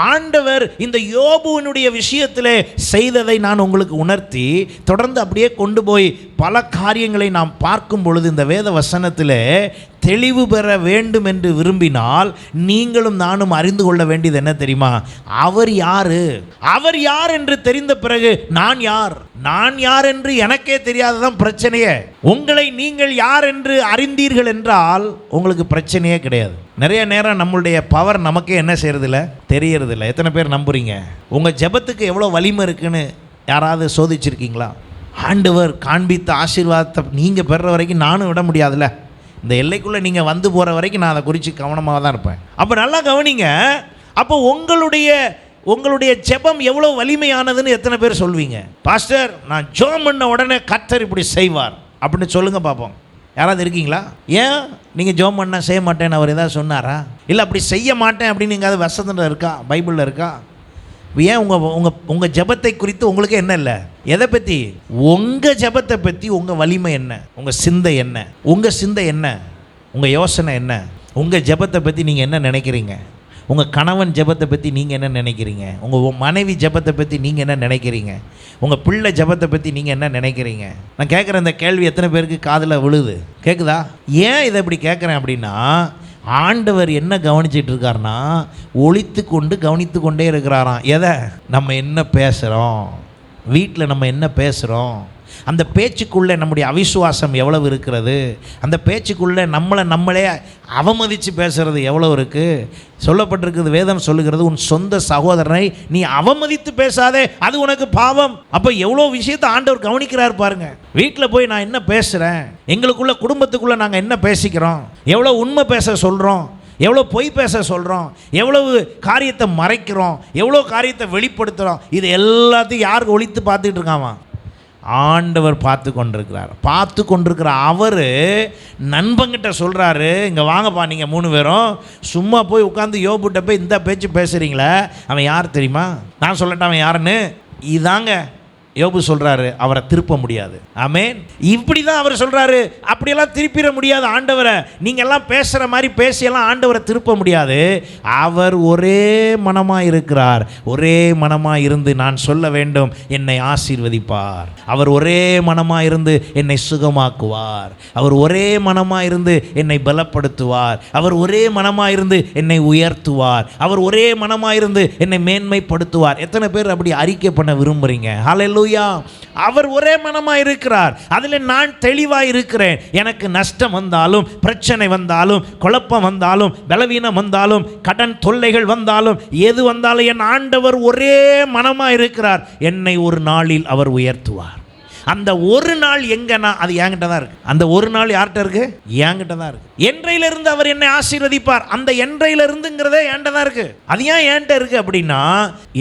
ஆண்டவர் இந்த யோபுவினுடைய விஷயத்தில் செய்ததை நான் உங்களுக்கு உணர்த்தி தொடர்ந்து அப்படியே கொண்டு போய் பல காரியங்களை நாம் பார்க்கும் பொழுது இந்த வேத வசனத்தில் தெளிவு பெற வேண்டும் என்று விரும்பினால் நீங்களும் நானும் அறிந்து கொள்ள வேண்டியது என்ன தெரியுமா? அவர் யார்? அவர் யார் என்று தெரிந்த பிறகு நான் யார்? நான் யார் என்று எனக்கே தெரியாததான் பிரச்சனையே. உங்களை நீங்கள் யார் என்று அறிந்தீர்கள் என்றால் உங்களுக்கு பிரச்சனையே கிடையாது. நிறைய நேரம் நம்மளுடைய பவர் நமக்கே என்ன செய்யறதில்ல, தெரியறதில்ல. எத்தனை பேர் நம்புறீங்க? உங்கள் ஜெபத்துக்கு எவ்வளோ வலிமை இருக்குன்னு யாராவது சோதிச்சிருக்கீங்களா? ஆண்டவர் காண்பித்த ஆசீர்வாதத்தை நீங்கள் பெறுற வரைக்கும் நானும் விட முடியாதுல்ல. இந்த எல்லைக்குள்ளே நீங்கள் வந்து போகிற வரைக்கும் நான் அதை குறித்து கவனமாக தான் இருப்பேன். அப்போ நல்லா கவனிங்க. அப்போ உங்களுடைய ஜெபம் எவ்வளோ வலிமையானதுன்னு எத்தனை பேர் சொல்வீங்க? பாஸ்டர், நான் ஜெபம் பண்ண உடனே கர்த்தர் இப்படி செய்வார் அப்படின்னு சொல்லுங்கள் பார்ப்போம். யாராவது இருக்கீங்களா? ஏன் நீங்கள் ஜெபம் பண்ண செய்ய மாட்டேன்னு அவர் ஏதாவது சொன்னாரா? இல்லை அப்படி செய்ய மாட்டேன் அப்படின்னு எங்கேயாவது வசனத்தில் இருக்கா, பைபிளில் இருக்கா? ஏன் உங்கள் ஜெபத்தை குறித்து உங்களுக்கு என்ன இல்லை? எதை பற்றி? உங்கள் ஜெபத்தை பற்றி உங்கள் வலிமை என்ன? உங்கள் சிந்தை என்ன? உங்கள் சிந்தை என்ன? உங்கள் யோசனை என்ன? உங்கள் ஜெபத்தை பற்றி நீங்கள் என்ன நினைக்கிறீங்க? உங்கள் கணவன் ஜெபத்தை பற்றி நீங்கள் என்ன நினைக்கிறீங்க? உங்கள் மனைவி ஜெபத்தை பற்றி நீங்கள் என்ன நினைக்கிறீங்க? உங்கள் பிள்ளை ஜெபத்தை பற்றி நீங்கள் என்ன நினைக்கிறீங்க? நான் கேட்குற இந்த கேள்வி எத்தனை பேருக்கு காதில் விழுது? கேட்குதா? ஏன் இதை இப்படி கேட்குறேன் அப்படின்னா, ஆண்டவர் என்ன கவனிச்சிட்டு இருக்காருன்னா, ஒளித்து கொண்டு கவனித்து கொண்டே இருக்கிறாராம். எதை? நம்ம என்ன பேசுகிறோம், வீட்டில் நம்ம என்ன பேசுகிறோம், அந்த பேச்சுக்குள்ளே நம்முடைய அவிசுவாசம் எவ்வளவு இருக்கிறது, அந்த பேச்சுக்குள்ளே நம்மளே அவமதித்து பேசுகிறது எவ்வளோ இருக்குது. சொல்லப்பட்டிருக்குது, வேதம் சொல்லுகிறது, உன் சொந்த சகோதரனை நீ அவமதித்து பேசாதே, அது உனக்கு பாவம். அப்போ எவ்வளோ விஷயத்தை ஆண்டவர் கவனிக்கிறார் பாருங்க. வீட்டில் போய் நான் என்ன பேசுகிறேன், எங்களுக்குள்ள குடும்பத்துக்குள்ளே நாங்கள் என்ன பேசிக்கிறோம், எவ்வளோ உண்மை பேச சொல்கிறோம், எவ்வளோ பொய் பேச சொல்கிறோம், எவ்வளவு காரியத்தை மறைக்கிறோம், எவ்வளோ காரியத்தை வெளிப்படுத்துகிறோம். இது எல்லாத்தையும் யாருக்கு ஒழித்து பார்த்துக்கிட்டு இருக்காமா? ஆண்டவர் பார்த்து கொண்டிருக்கிறார். பார்த்து கொண்டிருக்கிற அவர் நண்பங்கிட்ட சொல்கிறாரு, இங்கே வாங்கப்பா நீங்கள் 3 பேரும் சும்மா போய் உட்காந்து யோபுட்ட போய் இந்த பேச்சு பேசுகிறீங்களே, அவன் யார் தெரியுமா? நான் சொல்லட்டேன் அவன் யாருன்னு. இதாங்க யோபு சொல்கிறாரு, அவரை திருப்ப முடியாது. ஆமென். இப்படி தான் அவர் சொல்கிறாரு. அப்படியெல்லாம் திருப்பிட முடியாது ஆண்டவரை. நீங்கள் எல்லாம் பேசுகிற மாதிரி பேசியெல்லாம் ஆண்டவரை திருப்ப முடியாது. அவர் ஒரே மனமாக இருக்கிறார். ஒரே மனமாக இருந்து நான் சொல்ல வேண்டும், என்னை ஆசீர்வதிப்பார். அவர் ஒரே மனமாக இருந்து என்னை சுகமாக்குவார். அவர் ஒரே மனமாக இருந்து என்னை பலப்படுத்துவார். அவர் ஒரே மனமாக இருந்து என்னை உயர்த்துவார். அவர் ஒரே மனமாக இருந்து என்னை மேன்மைப்படுத்துவார். எத்தனை பேர் அப்படி அறிக்கை பண்ண விரும்புகிறீங்க? ஹல்லேலூயா. அவர் ஒரே மனமாக இருக்கிறார். அதில் நான் தெளிவாக இருக்கிறேன். எனக்கு நஷ்டம் வந்தாலும், பிரச்சனை வந்தாலும், குழப்பம் வந்தாலும், பலவீனம் வந்தாலும், கடன் தொல்லைகள் வந்தாலும், எது வந்தாலும் என் ஆண்டவர் ஒரே மனமாக இருக்கிறார். என்னை ஒரு நாளில் அவர் உயர்த்துவார். அந்த ஒரு நாள் எங்கன்னா அது என்கிட்ட தான் இருக்கு. அந்த ஒரு நாள் யார்கிட்ட இருக்கு? என்கிட்ட தான் இருக்கு. என்றையிலிருந்து அவர் என்னை ஆசீர்வதிப்பார். அந்த என்றையிலிருந்துங்கிறதே என்கிட்ட தான் இருக்கு. அது ஏன் என்கிட்ட இருக்கு அப்படின்னா,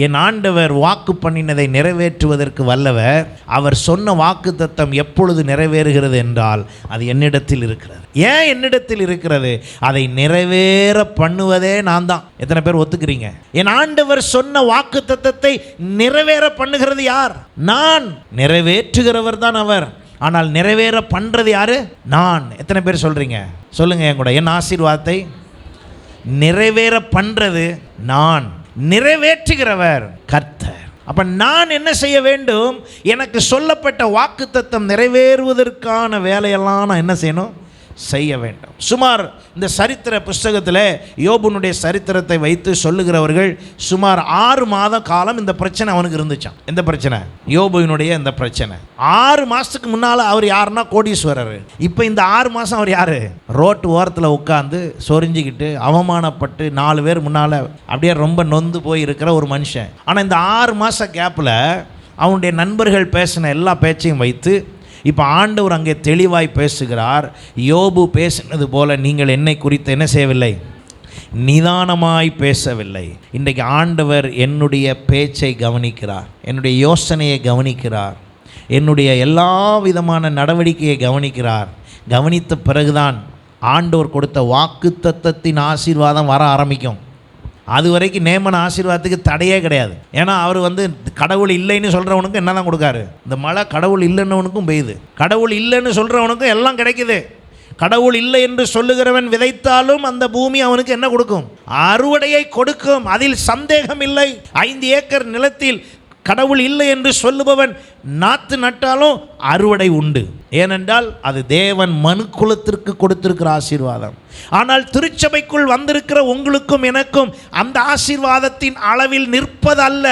என் ஆண்டவர் வாக்கு பண்ணினதை நிறைவேற்றுவதற்கு வல்லவர். அவர் சொன்ன வாக்கு தத்தம் எப்பொழுது நிறைவேறுகிறது என்றால் அது என்னிடத்தில் இருக்கிறது. ஏன் என்னிடத்தில் இருக்கிறது? அதை நிறைவேற பண்ணுவதே நான் தான். எத்தனை பேர் ஒத்துக்கிறீங்க? என் ஆண்டவர் சொன்ன வாக்கு தத்தத்தை நிறைவேற பண்ணுகிறது யார்? நான். நிறைவேற்றுகிறவர் தான் அவர். ஆனால் நிறைவேற பண்றது யாரு? நான். எத்தனை பேர் சொல்றீங்க? சொல்லுங்க என் கூட. என் ஆசீர்வாதத்தை நிறைவேற பண்றது நான், நிறைவேற்றுகிறவர் கர்த்தர். அப்ப நான் என்ன செய்ய வேண்டும்? எனக்கு சொல்லப்பட்ட வாக்குத்தத்தம் நிறைவேறுவதற்கான வேலையெல்லாம் நான் என்ன செய்யணும்? செய்ய வேண்டும். சுமார் இந்த சரித்திர புஸ்தகத்தில் யோபுனுடைய சரித்திரத்தை வைத்து சொல்லுகிறவர்கள் சுமார் 6 மாத காலம் இந்த பிரச்சனை அவனுக்கு இருந்துச்சான். எந்த பிரச்சனை? யோபுனுடைய இந்த பிரச்சனை. 6 மாதத்துக்கு முன்னால் அவர் யாருன்னா கோடீஸ்வரர். இப்போ இந்த 6 மாதம் அவர் யார்? ரோட்டு ஓரத்தில் உட்காந்து சொரிஞ்சிக்கிட்டு அவமானப்பட்டு 4 பேர் முன்னால் அப்படியே ரொம்ப நொந்து போய் இருக்கிற ஒரு மனுஷன். ஆனால் இந்த 6 மாத கேப்பில் அவனுடைய நண்பர்கள் பேசின எல்லா பேச்சையும் வைத்து இப்போ ஆண்டவர் அங்கே தெளிவாய் பேசுகிறார். யோபு பேசினது போல நீங்கள் என்னை குறித்து என்ன செய்யவில்லை? நிதானமாய் பேசவில்லை. இன்றைக்கு ஆண்டவர் என்னுடைய பேச்சை கவனிக்கிறார், என்னுடைய யோசனையை கவனிக்கிறார், என்னுடைய எல்லா விதமான நடவடிக்கையை கவனிக்கிறார். கவனித்த பிறகுதான் ஆண்டவர் கொடுத்த வாக்கு தத்தத்தின் ஆசீர்வாதம் வர ஆரம்பிக்கும். அது வரைக்கும் நேமன ஆசீர்வாதத்துக்கு தடையே கிடையாது. ஏன்னா அவர் கடவுள் இல்லைன்னு சொல்கிறவனுக்கும் என்ன தான் கொடுக்காரு? இந்த மழை கடவுள் இல்லைன்னவனுக்கும் பெய்யுது. கடவுள் இல்லைன்னு சொல்கிறவனுக்கும் எல்லாம் கிடைக்குது. கடவுள் இல்லை என்று சொல்லுகிறவன் விதைத்தாலும் அந்த பூமி அவனுக்கு என்ன கொடுக்கும்? அறுவடையை கொடுக்கும். அதில் சந்தேகம் இல்லை. 5 ஏக்கர் நிலத்தில் கடவுள் இல்லை என்று சொல்லுபவன் நாற்று நட்டாலும் அறுவடை உண்டு. ஏனென்றால் அது தேவன் மனுக்குலத்திற்கு கொடுத்திருக்கிற ஆசீர்வாதம். ஆனால் திருச்சபைக்குள் வந்திருக்கிற உங்களுக்கும் எனக்கும் அந்த ஆசீர்வாதத்தின் அளவில் நிற்பதல்ல,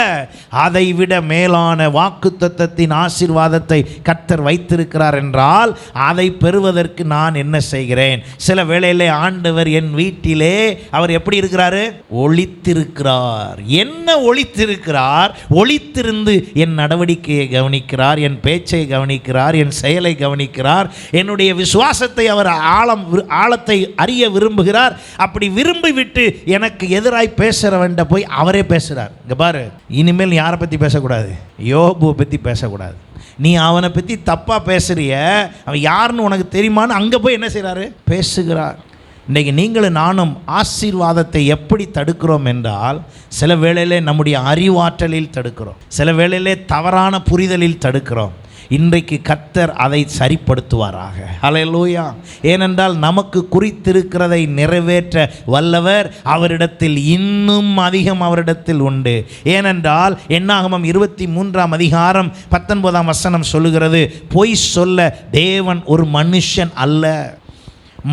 அதை விட மேலான வாக்குத்தத்தத்தின் ஆசீர்வாதத்தை கர்த்தர் வைத்திருக்கிறார் என்றால் அதை பெறுவதற்கு நான் என்ன செய்கிறேன்? சில வேளையிலே ஆண்டவர் என் வீட்டிலே அவர் எப்படி இருக்கிறாரு? ஒளித்திருக்கிறார். என்ன ஒளித்திருக்கிறார்? ஒளித்திருந்து என் நடவடிக்கையை கவனிக்கிறார், என் பேச்சை கவனிக்கிறார், என் செயலை கவனிக்கிறார், என்னுடைய விசுவாசத்தை அவர் ஆழத்தை அறிய விரும்புகிறார். அப்படி விரும்பி விட்டு எனக்கு எதிராய் பேசுறவன்ட போய் அவரே பேசுறார். இங்க பாரு, இனிமேல் யாரை பத்தி பேசக்கூடாது? யோபுவை பத்தி பேசக்கூடாது. நீ அவனை பத்தி தப்பா பேசுறிய, அவன் யாருன்னு உனக்கு தெரியுமான்னு அங்க போய் என்ன செய்றாரு? பேசுகிறார். இன்றைக்கு நீங்களும் நானும் ஆசீர்வாதத்தை எப்படி தடுக்கிறோம் என்றால், சில வேளையிலே நம்முடைய அறிவாற்றலில் தடுக்கிறோம், சில வேளையிலே தவறான புரிதலில் தடுக்கிறோம். இன்றைக்கு கர்த்தர் அதை சரிப்படுத்துவாராக. ஹல்லேலூயா. ஏனென்றால் நமக்கு குறித்திருக்கிறதை நிறைவேற்ற வல்லவர் அவரிடத்தில் இன்னும் அதிகம் அவரிடத்தில் உண்டு. ஏனென்றால் என்னாகமம் 23ஆம் அதிகாரம் 19ஆம் வசனம் சொல்லுகிறது, பொய் சொல்ல தேவன் ஒரு மனுஷன் அல்ல,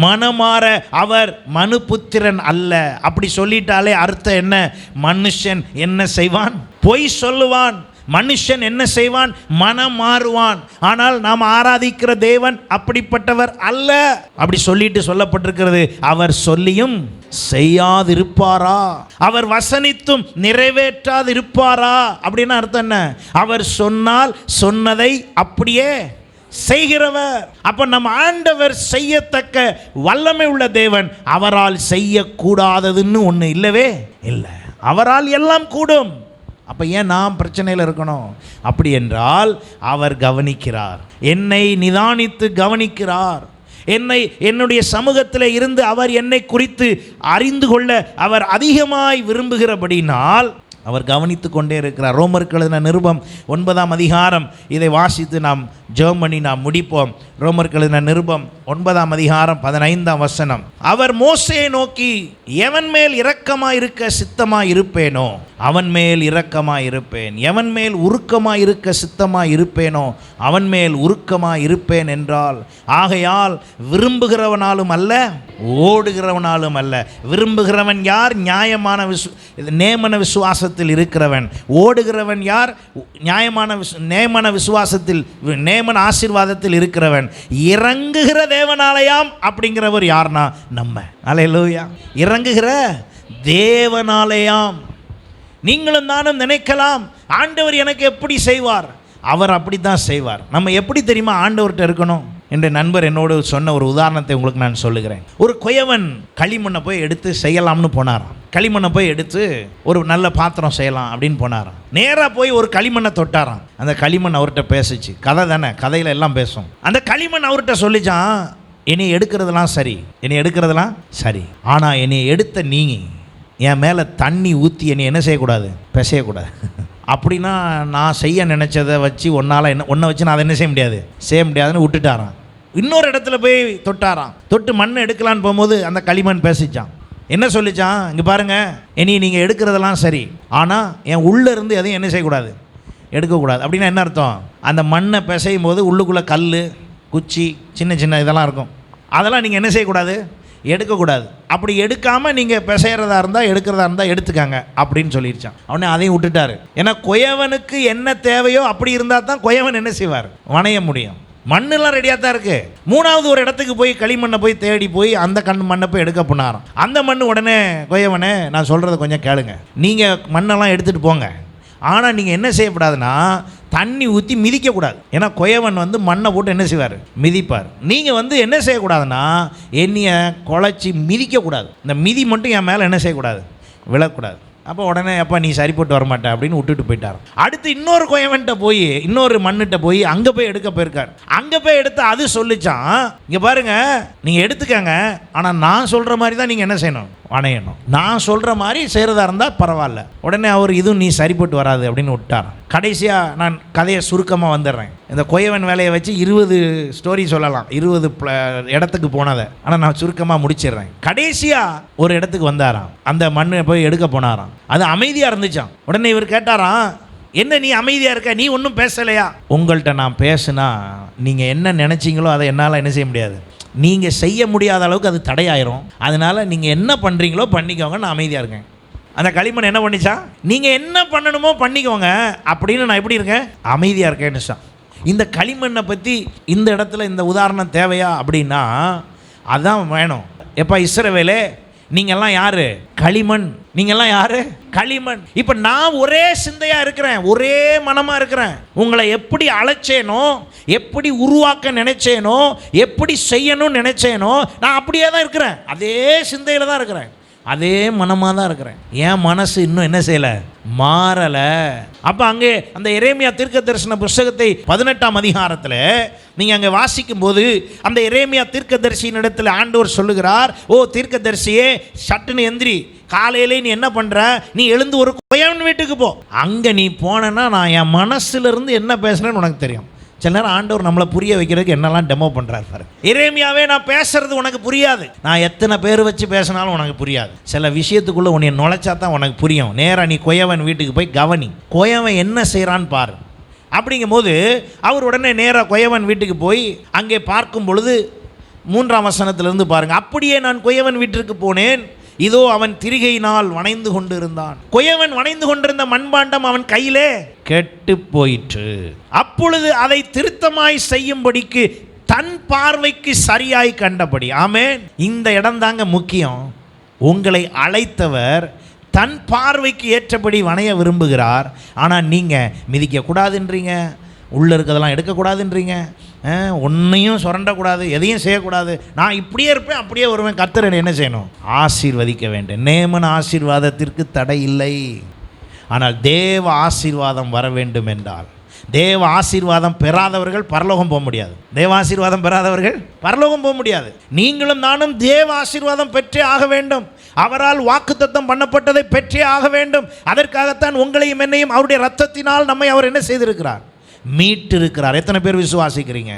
மனமாற அவர் மனுபுத்திரன் அல்ல. அப்படி சொல்லிட்டாலே அர்த்தம் என்ன? மனுஷன் என்ன செய்வான்? பொய் சொல்லுவான். மனுஷன் என்ன செய்வான்? மனம் மாறுவான். ஆனால் நாம் ஆராதிக்கிற தேவன் அப்படிப்பட்டவர் அல்ல. அப்படி சொல்லிட்டு சொல்லப்பட்டிருக்கிறது, அவர் சொல்லியும் செய்யாதிருப்பாரா? அவர் வசனித்தும் நிறைவேற்றாதிருப்பாரா? அப்படின்னா அர்த்தம் என்ன? அவர் சொன்னால் சொன்னதை அப்படியே செய்கிறவர். அப்ப நம்ம ஆண்டவர் செய்யத்தக்க வல்லமை உள்ள தேவன். அவரால் செய்யக்கூடாததுன்னு ஒன்று இல்லவே இல்லை. அவரால் எல்லாம் கூடும். அப்போ ஏன் நாம் பிரச்சனையில் இருக்கணும்? அப்படி என்றால் அவர் கவனிக்கிறார், என்னை நிதானித்து கவனிக்கிறார். என்னுடைய சமூகத்தில் இருந்து அவர் என்னை குறித்து அறிந்து கொள்ள அவர் அதிகமாய் விரும்புகிறபடினால் அவர் கவனித்து கொண்டே இருக்கிறார். ரோமருக்கு எழுதின நிருபம் 9ஆம் அதிகாரம், இதை வாசித்து நாம் ஜெபம் பண்ணி நாம் முடிப்போம். ரோமருக்கு எழுதின நிருபம் 9ஆம் அதிகாரம் 15ஆம் வசனம். அவர் மோசேயை நோக்கி, எவன் மேல் இரக்கமாய் இருக்க சித்தமாய் இருப்பேனோ அவன் மேல் இரக்கமாய் இருப்பேன், எவன் மேல் உருக்கமாய் இருக்க சித்தமாய் இருப்பேனோ அவன் மேல் உருக்கமாய் இருப்பேன் என்றால், ஆகையால் விரும்புகிறவனாலும் அல்ல ஓடுகிறவனாலும் அல்ல. விரும்புகிறவன் யார்? நியாயமான நேமன விசுவாசத்தில் இருக்கிறவன். ஓடுகிறவன் யார்? நியாயமான நேமன விசுவாசத்தில் நேமன ஆசீர்வாதத்தில் இருக்கிறவன். இறங்குகிற தேவனாலயாம் அப்படிங்கிறவர் யார்னா நம்ம. அல்லேலூயா. இறங்குகிற தேவனாலயாம். நீங்களும் நானும் நினைக்கலாம், ஆண்டவர் எனக்கு எப்படி செய்வார்? அவர் அப்படி தான் செய்வார். நம்ம எப்படி தெரியுமா ஆண்டவர்கிட்ட இருக்கணும்? என்ற நண்பர் என்னோடு சொன்ன ஒரு உதாரணத்தை உங்களுக்கு நான் சொல்லுகிறேன். ஒரு குயவன் களிமண்ணை போய் எடுத்து செய்யலாம்னு போனாராம். களிமண்ணை போய் எடுத்து ஒரு நல்ல பாத்திரம் செய்யலாம் அப்படின்னு போனாராம். நேராக போய் ஒரு களிமண்ணை தொட்டாராம். அந்த களிமண் அவர்கிட்ட பேசிச்சு. கதை தானே, கதையில் எல்லாம் பேசும். அந்த களிமண் அவர்கிட்ட சொல்லிச்சான், என்னை எடுக்கிறதெல்லாம் சரி, ஆனால் என்னை எடுத்த நீங்க என் மேலே தண்ணி ஊற்றி என்னை என்ன செய்யக்கூடாது? பிசையக்கூடாது. அப்படின்னா நான் செய்ய நினச்சதை வச்சு ஒன்றை வச்சு நான் அதை என்ன செய்ய முடியாதுன்னு விட்டுட்டாரான். இன்னொரு இடத்துல போய் தொட்டாராம். தொட்டு மண்ணை எடுக்கலான்னு போகும்போது அந்த களிமண் பேசிச்சான். என்ன சொல்லிச்சான்? இங்கே பாருங்கள், இனி நீங்கள் எடுக்கிறதெல்லாம் சரி, ஆனால் என் உள்ளே இருந்து எதையும் என்ன செய்யக்கூடாது? எடுக்கக்கூடாது. அப்படின்னா என்ன அர்த்தம்? அந்த மண்ணை பிசையும் போது உள்ளுக்குள்ளே கல், குச்சி, சின்ன சின்ன இதெல்லாம் இருக்கும். அதெல்லாம் நீங்கள் என்ன செய்யக்கூடாது? எடுக்கக்கூடாது. அப்படி எடுக்காமல் நீங்கள் பிசைகிறதா இருந்தால் எடுக்கிறதா இருந்தால் எடுத்துக்காங்க அப்படின்னு சொல்லிடுச்சான். அவனே அதையும் விட்டுட்டாரு. ஏன்னா குயவனுக்கு என்ன தேவையோ அப்படி இருந்தால் தான் குயவன் என்ன செய்வார்? வணைய முடியும். மண்ணெல்லாம் ரெடியாக தான் இருக்குது. மூணாவது ஒரு இடத்துக்கு போய் களிமண்ணை போய் தேடி போய் அந்த மண்ணை போய் எடுக்க போனாராம். அந்த மண் உடனே, குயவனே நான் சொல்கிறத கொஞ்சம் கேளுங்க, நீங்கள் மண்ணெல்லாம் எடுத்துகிட்டு போங்க, ஆனால் நீங்கள் என்ன செய்யக்கூடாதுன்னா தண்ணி ஊற்றி மிதிக்கக்கூடாது. ஏன்னா குயவன் மண்ணை போட்டு என்ன செய்வார்? மிதிப்பார். நீங்கள் என்ன செய்யக்கூடாதுன்னா என்னைய குழச்சி மிதிக்கக்கூடாது. இந்த மிதி மட்டும் என் மேலே என்ன செய்யக்கூடாது? விழக்கூடாது. அப்போ உடனே அப்போ நீ சரிப்பட்டு வரமாட்டே அப்படின்னு விட்டுட்டு போயிட்டார். அடுத்து இன்னொரு குயவன்கிட்ட போய், இன்னொரு மண்ணிட்ட போய் அங்கே போய் எடுக்க போயிருக்கார். அங்கே போய் எடுத்து அது சொல்லிச்சான், இங்கே பாருங்க, நீங்கள் எடுத்துக்கங்க, ஆனால் நான் சொல்கிற மாதிரி தான் நீங்கள் என்ன செய்யணும்? வணையணும். நான் சொல்கிற மாதிரி செய்கிறதா இருந்தால் பரவாயில்ல. உடனே அவர் இதுவும் நீ சரிப்பட்டு வராது அப்படின்னு விட்டார். கடைசியாக நான் கதையை சுருக்கமாக வந்துடுறேன். இந்த குயவன் வேலையை வச்சு 20 ஸ்டோரி சொல்லலாம், 20 இடத்துக்கு போனதை. ஆனால் நான் சுருக்கமாக முடிச்சிடுறேன். கடைசியாக ஒரு இடத்துக்கு வந்தாராம். அந்த மண்ணை போய் எடுக்க போனாராம். அது அமைதியாக இருந்துச்சான். உடனே இவர் கேட்டாராம், என்ன நீ அமைதியாக இருக்க? நீ ஒன்றும் பேசலையா? உங்கள்கிட்ட நான் பேசுனா நீங்கள் என்ன நினச்சிங்களோ அதை என்னால் என்ன செய்ய முடியாது. நீங்கள் செய்ய முடியாத அளவுக்கு அது தடையாயிரும். அதனால் நீங்கள் என்ன பண்ணுறீங்களோ பண்ணிக்கோங்க, நான் அமைதியாக இருக்கேன். அந்த களிமண் என்ன பண்ணிச்சா? நீங்கள் என்ன பண்ணணுமோ பண்ணிக்கோங்க அப்படின்னு நான் எப்படி இருக்கேன்? அமைதியாக இருக்கேன்னு சார். இந்த களிமண்ணை பற்றி இந்த இடத்துல இந்த உதாரணம் தேவையா அப்படின்னா அதான் வேணும். எப்போ இஸ்ரவேலே, நீங்கள்லாம் யார்? களிமண். நீங்கள்லாம் யார்? களிமண். இப்போ நான் ஒரே சிந்தையாக இருக்கிறேன், ஒரே மனமாக இருக்கிறேன். உங்களை எப்படி அழைச்சேனோ, எப்படி உருவாக்க நினைச்சேனோ, எப்படி செய்யணும்னு நினைச்சேனோ, நான் அப்படியே தான் இருக்கிறேன். அதே சிந்தையில் தான் இருக்கிறேன், அதே மனமாக தான் இருக்கிறேன். என் மனசு இன்னும் என்ன செய்யலை? மாறலை. அப்போ அங்கே அந்த எரேமியா தீர்க்க தரிசன புஸ்தகத்தை 18ஆம் அதிகாரத்தில் நீங்கள் அங்கே வாசிக்கும் போது அந்த எரேமியா தீர்க்கதரிசியின் இடத்துல ஆண்டவர் சொல்லுகிறார், ஓ தீர்க்கதரிசியே, சட்டுன்னு எந்திரி, காலையிலே நீ என்ன பண்ணுற? நீ எழுந்து ஒரு குயவன் வீட்டுக்கு போ. அங்கே நீ போனேன்னா நான் என் மனசுலேருந்து என்ன பேசுகிறேன்னு உனக்கு தெரியும். சில நேரம் ஆண்டவர் நம்மளை புரிய வைக்கிறதுக்கு என்னெல்லாம் டெமோ பண்ணுறாரு பாரு. எரேமியாவே, நான் பேசுறது உனக்கு புரியாது, நான் எத்தனை பேர் வச்சு பேசினாலும் உனக்கு புரியாது. சில விஷயத்துக்குள்ளே உன்னை நுழைச்சா தான் உனக்கு புரியும். நேராக நீ குயவன் வீட்டுக்கு போய் கவனி, குயவன் என்ன செய்கிறான்னு பாரு. அப்படிங்கும் போது அவர் உடனே நேராக குயவன் வீட்டுக்கு போய் அங்கே பார்க்கும் பொழுது 3ஆம் வசனத்திலிருந்து பாருங்கள். அப்படியே நான் குயவன் வீட்டிற்கு போனேன், இதோ அவன் திரிகையினால் வணைந்து கொண்டு இருந்தான். குயவன் வணைந்து கொண்டிருந்த மண்பாண்டம் அவன் கையிலே கெட்டு போயிற்று. அப்பொழுது அதை திருத்தமாய் செய்யும்படிக்கு தன் பார்வைக்கு சரியாய் கண்டபடி. ஆமென். இந்த இடம் தாங்க முக்கியம். உங்களை அழைத்தவர் தன் பார்வைக்கு ஏற்றபடி வணைய விரும்புகிறார். ஆனால் நீங்கள் மிதிக்கக்கூடாதுன்றீங்க, உள்ளே இருக்கிறதெல்லாம் எடுக்கக்கூடாதுன்றீங்க, ஒன்றையும் சுரண்டக்கூடாது, எதையும் செய்யக்கூடாது, நான் இப்படியே இருப்பேன் அப்படியே வருவேன். கர்த்தர் என்ன செய்யணும்? ஆசீர்வதிக்க வேண்டும். நேமன் ஆசீர்வாதத்திற்கு தடை இல்லை. ஆனால் தேவ ஆசீர்வாதம் வர வேண்டும் என்றால், தேவ ஆசீர்வாதம் பெறாதவர்கள் பரலோகம் போக முடியாது. தேவ ஆசீர்வாதம் பெறாதவர்கள் பரலோகம் போக முடியாது. நீங்களும் நானும் தேவ ஆசீர்வாதம் பெற்றே ஆக வேண்டும். அவரால் வாக்குத்தத்தம் பண்ணப்பட்டதை பெற்றே ஆக வேண்டும். அதற்காகத்தான் உங்களையும் என்னையும் அவருடைய இரத்தத்தினால் நம்மை அவர் என்ன செய்திருக்கிறார்? மீட்டு இருக்கிறார். எத்தனை பேர் விசுவாசிக்கிறீங்க?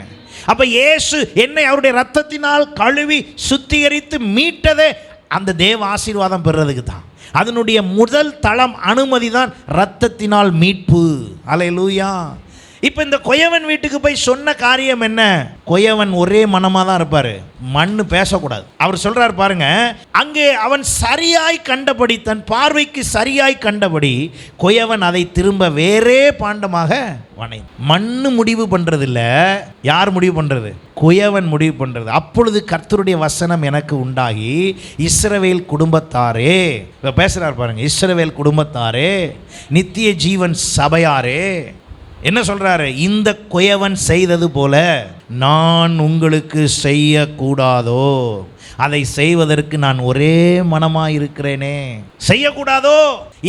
அப்ப இயேசு என்னை அவருடைய இரத்தத்தினால் கழுவி சுத்திகரித்து மீட்டதே அந்த தேவ ஆசீர்வாதம் பெறுறதுக்கு தான். அதனுடைய முதல் தளம் அனுமதி தான், இரத்தத்தினால் மீட்பு. அல்லேலூயா. இப்போ இந்த கொயவன் வீட்டுக்கு போய் சொன்ன காரியம் என்ன? கொயவன் ஒரே மனமாக தான் இருப்பார், மண்ணு பேசக்கூடாது. அவர் சொல்கிறார் பாருங்க, அங்கே அவன் சரியாய் கண்டபடி, தன் பார்வைக்கு சரியாய் கண்டபடி கொயவன் அதை திரும்ப வேறே பாண்டமாக வனை. மண்ணு முடிவு பண்ணுறதில்ல, யார் முடிவு பண்ணுறது? கொயவன் முடிவு பண்ணுறது. அப்பொழுது கர்த்தருடைய வசனம் எனக்கு உண்டாகி, இஸ்ரவேல் குடும்பத்தாரே, இப்போ பேசுகிறார் பாருங்க, இஸ்ரவேல் குடும்பத்தாரே, நித்திய ஜீவன் சபையாரே, என்ன சொல்றாரு? இந்த கொயவன் செய்தது போல நான் உங்களுக்கு செய்யக்கூடாதோ? அதை செய்வதற்கு நான் ஒரே மனமாய் இருக்கிறேனே, செய்யக்கூடாதோ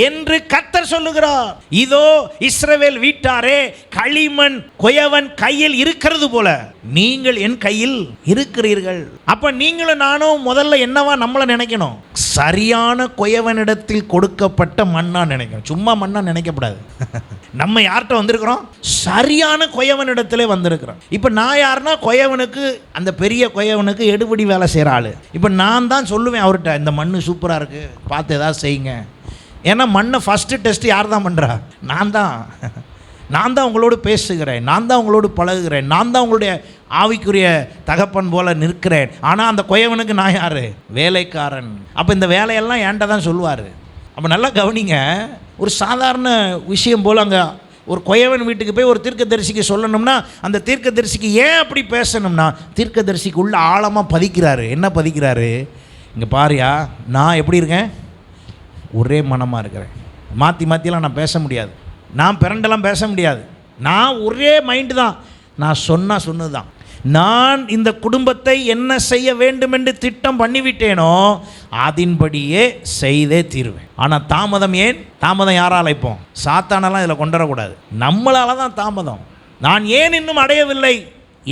என்று கர்த்தர் சொல்லுகிறார். இதோ இஸ்ரவேல் வீட்டாரே, களிமண் கொயவன் கையில் இருக்கிறது போல நீங்கள் என் கையில் இருக்கிறீர்கள். அப்ப நீங்களும் நானும் முதல்ல என்னவா நம்மளை நினைக்கணும்? சரியான கொயவனிடத்தில் கொடுக்கப்பட்ட மண்ணா நினைக்கணும். சும்மா மண்ணா நினைக்கப்படாது. நம்ம யார்கிட்ட வந்திருக்கிறோம்? சரியான கொயவனிடத்திலே வந்திருக்கிறோம். இப்போ நான் யாருன்னா, கொயவனுக்கு, அந்த பெரிய கொயவனுக்கு எடுபடி வேலை செய்கிற ஆள். இப்போ நான் தான் சொல்லுவேன் அவர்கிட்ட, இந்த மண் சூப்பராக இருக்குது, பார்த்து ஏதாவது செய்யுங்க. ஏன்னா மண்ணை ஃபஸ்ட்டு டெஸ்ட் யார் தான் பண்ணுறா? நான் தான் உங்களோடு பேசுகிறேன், நான் தான் உங்களோடு பழகுகிறேன், நான் தான் உங்களுடைய ஆவிக்குரிய தகப்பன் போல நிற்கிறேன். ஆனால் அந்த கொயவனுக்கு நான் யார்? வேலைக்காரன். அப்போ இந்த வேலையெல்லாம் ஏன்ட்ட தான் சொல்லுவார். அப்போ நல்லா கவனிங்க, ஒரு சாதாரண விஷயம் போல் அங்கே ஒரு கொயவன் வீட்டுக்கு போய் ஒரு தீர்க்கதரிசிக்கு சொல்லணும்னா, அந்த தீர்க்கதரிசிக்கு ஏன் அப்படி பேசணும்னா, தீர்க்கதரிசிக்கு உள்ள ஆழமாக பதிக்கிறாரு. என்ன பதிக்கிறாரு? இங்கே பாரியா, நான் எப்படி இருக்கேன்? ஒரே மனமாக இருக்கிறேன். மாற்றி மாற்றிலாம் நான் பேச முடியாது, நான் பிறண்டெல்லாம் பேச முடியாது, நான் ஒரே மைண்டு தான். நான் சொன்னது தான். நான் இந்த குடும்பத்தை என்ன செய்ய வேண்டும் என்று திட்டம் பண்ணிவிட்டேனோ அதன்படியே செய்தே தீர்வேன். ஆனால் தாமதம் ஏன்? தாமதம் யாரால்? இப்போ சாத்தானெல்லாம் இதில் கொண்டு வரக்கூடாது, நம்மளால தான் தாமதம். நான் ஏன் இன்னும் அடையவில்லை?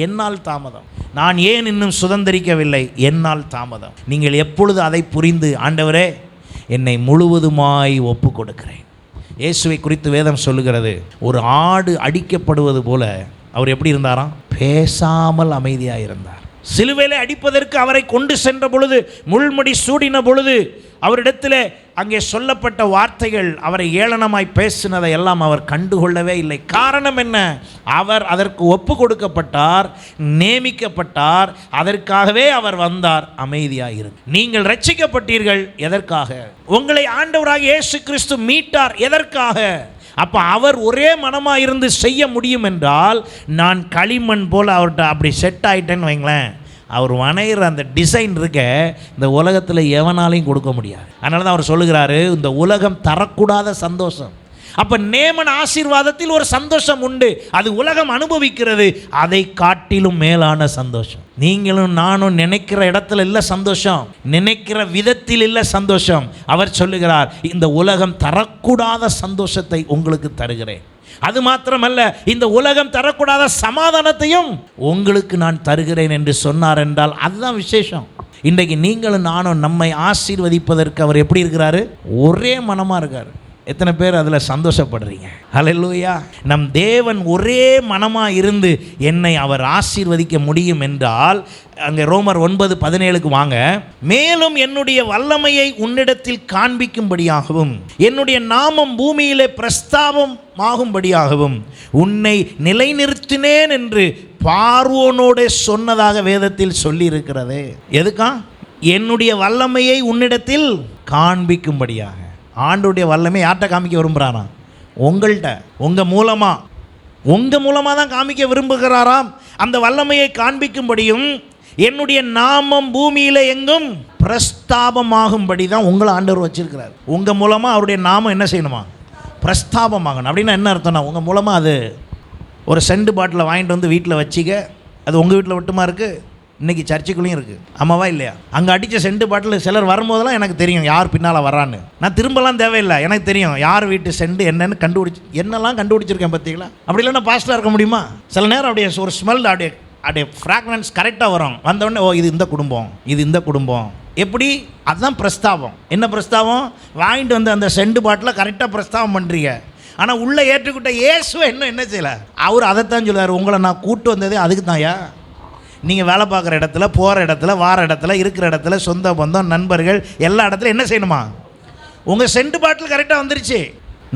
என்னால் தாமதம். நான் ஏன் இன்னும் சுதந்திரிக்கவில்லை? என்னால் தாமதம். நீங்கள் எப்பொழுது அதை புரிந்து, ஆண்டவரே என்னை முழுவதுமாய் ஒப்பு கொடுக்கிறேன். இயேசுவை குறித்து வேதம் சொல்லுகிறது, ஒரு ஆடு அடிக்கப்படுவது போல அவர் எப்படி இருந்தாராம்? பேசாமல் அமைதியாக இருந்தார். சிலுவையிலே அடிப்பதற்கு அவரை கொண்டு சென்ற பொழுது, முள்முடி சூடின பொழுது, அவரிடத்தில் அங்கே சொல்லப்பட்ட வார்த்தைகள், அவரை ஏளனமாய் பேசினதை எல்லாம் அவர் கண்டுகொள்ளவே இல்லை. காரணம் என்ன? அவர் அதற்கு ஒப்பு கொடுக்கப்பட்டார், நியமிக்கப்பட்டார், அதற்காகவே அவர் வந்தார். அமைதியாக இருந்து. நீங்கள் ரட்சிக்கப்பட்டீர்கள் எதற்காக? உங்களை ஆண்டவராக இயேசு கிறிஸ்து மீட்டார் எதற்காக? அப்போ அவர் ஒரே மனமாக இருந்து செய்ய முடியும் என்றால், நான் களிமண் போல் அவர்கிட்ட அப்படி செட் ஆகிட்டேன்னு வைங்களேன், அவர் வணைகிற அந்த டிசைன் இருக்க இந்த உலகத்தில் எவனாலையும் கொடுக்க முடியாது. அதனால தான் அவர் சொல்லுகிறாரு, இந்த உலகம் தரக்கூடாத சந்தோஷம். அப்போ நேமன் ஆசீர்வாதத்தில் ஒரு சந்தோஷம் உண்டு, அது உலகம் அனுபவிக்கிறது, அதை காட்டிலும் மேலான சந்தோஷம். நீங்களும் நானும் நினைக்கிற இடத்துல இல்லை சந்தோஷம், நினைக்கிற விதத்தில் இல்லை சந்தோஷம். அவர் சொல்லுகிறார், இந்த உலகம் தரக்கூடாத சந்தோஷத்தை உங்களுக்கு தருகிறேன். அது மாத்திரமல்ல, இந்த உலகம் தரக்கூடாத சமாதானத்தையும் உங்களுக்கு நான் தருகிறேன் என்று சொன்னார் என்றால் அதுதான் விசேஷம். இன்றைக்கு நீங்களும் நானும் நம்மை ஆசீர்வதிப்பதற்கு அவர் எப்படி இருக்கிறாரு? ஒரே மனமாக இருக்கார். எத்தனை பேர் அதில் சந்தோஷப்படுறீங்க? ஹல்லேலூயா. நம் தேவன் ஒரே மனமாக இருந்து என்னை அவர் ஆசீர்வதிக்க முடியும் என்றால், அங்கே ரோமர் 9:17 வாங்க. மேலும் என்னுடைய வல்லமையை உன்னிடத்தில் காண்பிக்கும்படியாகவும், என்னுடைய நாமம் பூமியிலே பிரஸ்தாபம் ஆகும்படியாகவும் உன்னை நிலைநிறுத்தினேன் என்று பார்வோனோட சொன்னதாக வேதத்தில் சொல்லி இருக்கிறதே. எதுக்கா? என்னுடைய வல்லமையை உன்னிடத்தில் காண்பிக்கும்படியாக. ஆண்டுடைய வல்லமை யார்கிட்ட காமிக்க விரும்புகிறாரா? உங்கள்கிட்ட, உங்கள் மூலமாக தான் காமிக்க விரும்புகிறாராம். அந்த வல்லமையை காண்பிக்கும்படியும் என்னுடைய நாமம் பூமியில் எங்கும் பிரஸ்தாபமாகும்படி தான் உங்களை ஆண்டவர் வச்சிருக்கிறார். உங்கள் மூலமாக அவருடைய நாமம் என்ன செய்யணுமா? பிரஸ்தாபமாகணும். அப்படின்னா என்ன அர்த்தம்னா, உங்கள் மூலமாக அது ஒரு செண்டு பாட்டில் வாங்கிட்டு வந்து வீட்டில் வச்சிக்க, அது உங்கள் வீட்டில் மட்டுமா இருக்குது? இன்றைக்கி சர்ச்சுக்குள்ளேயும் இருக்குது. ஆமாவா இல்லையா? அங்கே அடித்த சென்ட் பாட்டில் சிலர் வரும்போதெல்லாம் எனக்கு தெரியும் யார் பின்னால் வரான்னு. நான் திரும்பலாம் தேவையில்லை, எனக்கு தெரியும் யார் வீட்டு சென்ட் என்னன்னு என்னெல்லாம் கண்டுபிடிச்சிருக்கேன் பார்த்தீங்களா? அப்படி இல்லைன்னா பாஸ்ட்டாக இருக்க முடியுமா? சில நேரம் அப்படியே ஒரு ஸ்மெல் அப்படியே ஃப்ராக்ரன்ஸ் கரெக்டாக வரும். வந்தோடனே ஓ இது இந்த குடும்பம், இது இந்த குடும்பம். எப்படி? அதுதான் பிரஸ்தாபம். என்ன பிரஸ்தாபம்? வாங்கிட்டு வந்து அந்த சென்ட் பாட்டில் கரெக்டாக பிரஸ்தாபம் பண்ணுறீங்க. ஆனால் உள்ளே ஏற்றுக்கிட்ட இயேசுவை என்ன செய்யலை. அவர் அதைத்தான் சொல்லுவார், உங்களை நான் கூட்டு வந்ததே அதுக்கு தான்யா. நீங்கள் வேலை பார்க்குற இடத்துல, போகிற இடத்துல, வார இடத்துல, இருக்கிற இடத்துல, சொந்த பந்தம், நண்பர்கள் எல்லா இடத்துல என்ன செய்யணுமா? உங்கள் சென்ட் பாட்டில் கரெக்டாக வந்துருச்சு.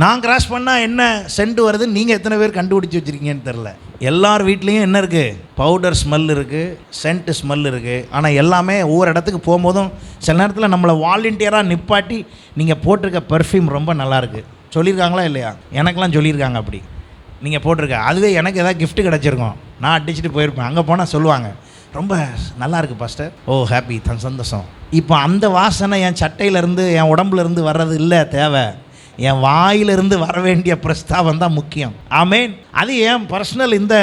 நான் கிராஸ் பண்ணால் என்ன சென்ட் வருதுன்னு நீங்கள் எத்தனை பேர் கண்டுபிடிச்சி வச்சுருக்கீங்கன்னு தெரில. எல்லார் வீட்லேயும் என்ன இருக்குது? பவுடர் ஸ்மெல் இருக்குது, சென்ட் ஸ்மெல் இருக்குது. ஆனால் எல்லாமே ஒவ்வொரு இடத்துக்கு போகும்போதும் சில நேரத்தில் நம்மளை வாலண்டியராக நிப்பாட்டி நீங்கள் போட்டிருக்க பெர்ஃப்யூம் ரொம்ப நல்லாயிருக்கு சொல்லியிருக்காங்களா இல்லையா? எனக்கெல்லாம் சொல்லியிருக்காங்க அப்படி நீங்கள் போட்டிருக்க. அதுவே எனக்கு எதாவது கிஃப்ட் கிடச்சிருக்கோம், நான் அடிச்சுட்டு போயிருப்பேன். அங்கே போனால் சொல்லுவாங்க ரொம்ப நல்லா இருக்குது பாஸ்டர். ஓ ஹாப்பி, சந்தோஷம். இப்போ அந்த வாசனை என் சட்டையிலேருந்து என் உடம்புலேருந்து வர்றது இல்லை தேவை, என் வாயிலிருந்து வர வேண்டிய பிரஸ்தாபம் தான் முக்கியம். ஆமேன். அது என் பர்சனல் இந்த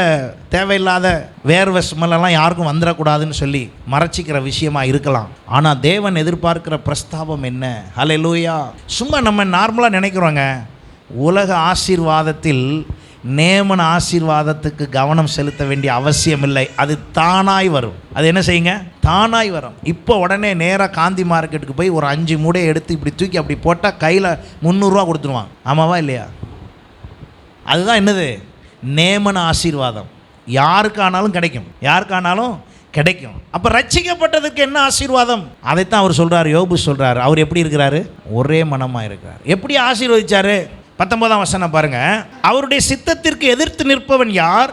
தேவையில்லாத வேர்வை ஸ்மெல்லாம் யாருக்கும் வந்துடக்கூடாதுன்னு சொல்லி மறைச்சிக்கிற விஷயமா இருக்கலாம். ஆனால் தேவன் எதிர்பார்க்கிற பிரஸ்தாபம் என்ன? ஹல்லேலூயா. சும்மா நம்ம நார்மலாக நினைக்கிறோங்க, உலக ஆசீர்வாதத்தில் நேமன ஆசீர்வாதத்துக்கு கவனம் செலுத்த வேண்டிய அவசியம் இல்லை. அது தானாய் வரும். அது என்ன செய்யுங்க? தானாய் வரும். இப்போ உடனே நேராக காந்தி மார்க்கெட்டுக்கு போய் ஒரு 5 மூடையை எடுத்து இப்படி தூக்கி அப்படி போட்டால் கையில் 300 ரூபா கொடுத்துருவான். ஆமாவா இல்லையா? அதுதான் என்னது? நேமன ஆசீர்வாதம். யாருக்கானாலும் கிடைக்கும், யாருக்கானாலும் கிடைக்கும். அப்போ ரட்சிக்கப்பட்டதுக்கு என்ன ஆசீர்வாதம்? அதைத்தான் அவர் சொல்கிறார், யோபு சொல்கிறார். அவர் எப்படி இருக்கிறாரு? ஒரே மனமாக இருக்கிறார். எப்படி ஆசீர்வதிச்சாரு? 19ஆம் வசனம் பாருங்க. அவருடைய சித்தத்திற்கு எதிர்த்து நிற்பவன் யார்?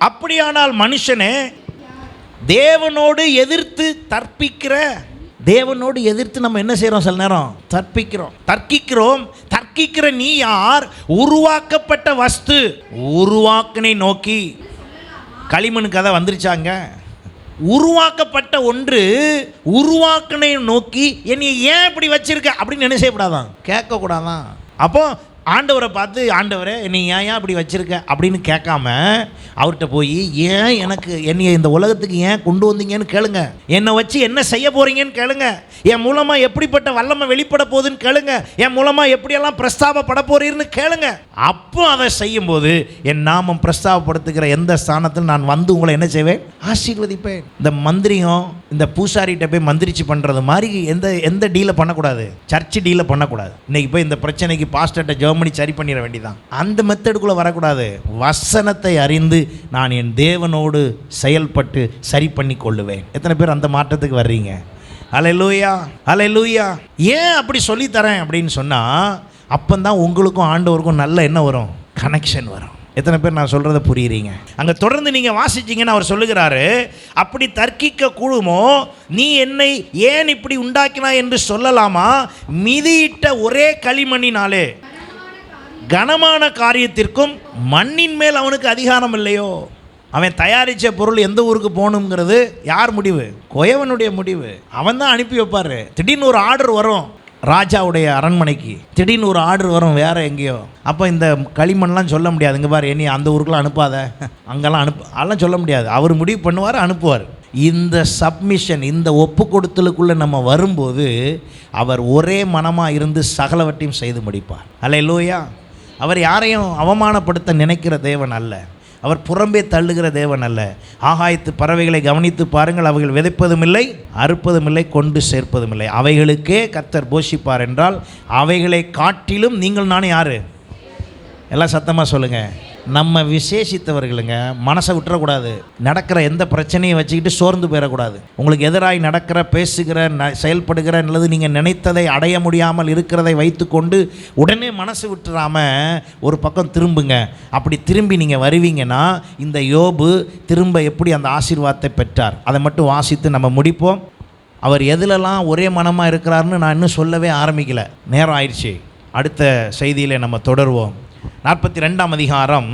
அப்படியானால் மனுஷனே தேவனோடு எதிர்த்து தர்ப்பிக்கிற. தேவனோடு எதிர்த்து நம்ம என்ன செய்கிறோம்? சில நேரம் தர்க்கிக்கிற நீ யார்? உருவாக்கப்பட்ட வஸ்து உருவாக்கினை நோக்கி. களிமண் கதை வந்துருச்சாங்க. உருவாக்கப்பட்ட ஒன்று உருவாக்கினை நோக்கி என்னை ஏன் இப்படி வச்சிருக்க அப்படின்னு என்ன செய்யக்கூடாதான்? கேட்கக்கூடாதான். அப்போ ஆண்டவரை பார்த்து, ஆண்டவரே நீ ஏன் இப்படி வச்சுருக்க அப்படின்னு கேட்காம அவர்கிட்ட போய் ஏன் எனக்கு என்னைய இந்த உலகத்துக்கு ஏன் கொண்டு வந்தீங்கன்னு கேளுங்க. என்னை வச்சு என்ன செய்ய போகிறீங்கன்னு கேளுங்க. என் மூலமாக எப்படிப்பட்ட வல்லமை வெளிப்பட போகுதுன்னு கேளுங்க. என் மூலமாக எப்படியெல்லாம் பிரஸ்தாபப்பட போறீர்னு கேளுங்க. அப்போ அதை செய்யும்போது என் நாமம் பிரஸ்தாபப்படுத்துகிற எந்த ஸ்தானத்தில் நான் வந்து உங்களை என்ன செய்வேன்? ஆசீர்வதிப்பேன். இந்த மந்திரியும் இந்த பூசாரிகிட்ட போய் மந்திரிச்சு பண்ணுறது மாதிரி எந்த டீலை பண்ணக்கூடாது. சர்ச்சு டீலை பண்ணக்கூடாது. இன்னைக்கு போய் இந்த பிரச்சனைக்கு பாஸ்டர்கிட்ட ஜெர்மனி சரி பண்ணிட வேண்டியதான். அந்த மெத்தடுக்குள்ளே வரக்கூடாது. வசனத்தை அறிந்து நான் என் தேவனோடு செயல்பட்டு சரி பண்ணி கொள்ளுவேன். எத்தனை பேர் அந்த மாற்றத்துக்கு வர்றீங்க? ஹல்லேலூயா, ஹல்லேலூயா. ஏன் அப்படி சொல்லித்தரேன் அப்படின்னு சொன்னால், அப்போந்தான் உங்களுக்கும் ஆண்டவருக்கும் நல்ல என்ன வரும்? கனெக்ஷன் வரும். எத்தனை பேர் நான் சொல்கிறத புரியுறீங்க? அங்கே தொடர்ந்து நீங்கள் வாசிச்சிங்கன்னு அவர் சொல்லுகிறாரு, அப்படி தர்க்கிக்க கூடுமோ? நீ என்னை ஏன் இப்படி உண்டாக்கினா என்று சொல்லலாமா? மிதியிட்ட ஒரே களிமண்ணினாலே கனமான காரியத்திற்கும் மண்ணின் மேல் அவனுக்கு அதிகாரம் இல்லையோ? அவன் தயாரித்த பொருள் எந்த ஊருக்கு போகணுங்கிறது யார் முடிவு? குயவனுடைய முடிவு. அவன் தான் அனுப்பி வைப்பார். திடீர்னு ஒரு ஆர்டர் வரும் ராஜாவுடைய அரண்மனைக்கு, திடீர்னு ஒரு ஆர்டர் வரும் வேறு எங்கேயோ. அப்போ இந்த களிமண்லாம் சொல்ல முடியாது, இங்கே பாரு என்னை அந்த ஊருக்குலாம் அனுப்பாத, அங்கெல்லாம் அதெல்லாம் சொல்ல முடியாது. அவர் முடிவு பண்ணுவார், அனுப்புவார். இந்த சப்மிஷன், இந்த ஒப்பு கொடுத்தலுக்குள்ளே நம்ம வரும்போது அவர் ஒரே மனமாக இருந்து சகலவற்றையும் செய்து முடிப்பார். அல்லேலூயா. அவர் யாரையும் அவமானப்படுத்த நினைக்கிற தேவன் அல்ல. அவர் புறம்பே தள்ளுகிற தேவன் அல்ல. ஆகாயத்து பறவைகளை கவனித்து பாருங்கள், அவைகள் விதைப்பதும் இல்லை, அறுப்பதும் இல்லை, கொண்டு சேர்ப்பதும் இல்லை, அவைகளுக்கே கர்த்தர் போஷிப்பார் என்றால் அவைகளை காட்டிலும் நீங்கள் நானும் யார்? எல்லாம் சத்தமாக சொல்லுங்கள். நம்ம விசேஷித்தவர்களுங்க. மனசை விட்டுறக்கூடாது. நடக்கிற எந்த பிரச்சனையும் வச்சுக்கிட்டு சோர்ந்து போயிடக்கூடாது. உங்களுக்கு எதிராக நடக்கிற, பேசுகிற, செயல்படுகிற அல்லது நீங்கள் நினைத்ததை அடைய முடியாமல் இருக்கிறதை வைத்துக்கொண்டு உடனே மனசு விட்டுறாமல் ஒரு பக்கம் திரும்புங்க. அப்படி திரும்பி நீங்கள் வருவீங்கன்னா இந்த யோபு திரும்ப எப்படி அந்த ஆசீர்வாதத்தை பெற்றார் அதை மட்டும் வாசித்து நம்ம முடிப்போம். அவர் எதிலெல்லாம் ஒரே மனமாக இருக்கிறாருன்னு நான் இன்னும் சொல்லவே ஆரம்பிக்கலை, நேரம் ஆயிடுச்சு. அடுத்த செய்தியில் நம்ம தொடருவோம். 42ஆம் அதிகாரம்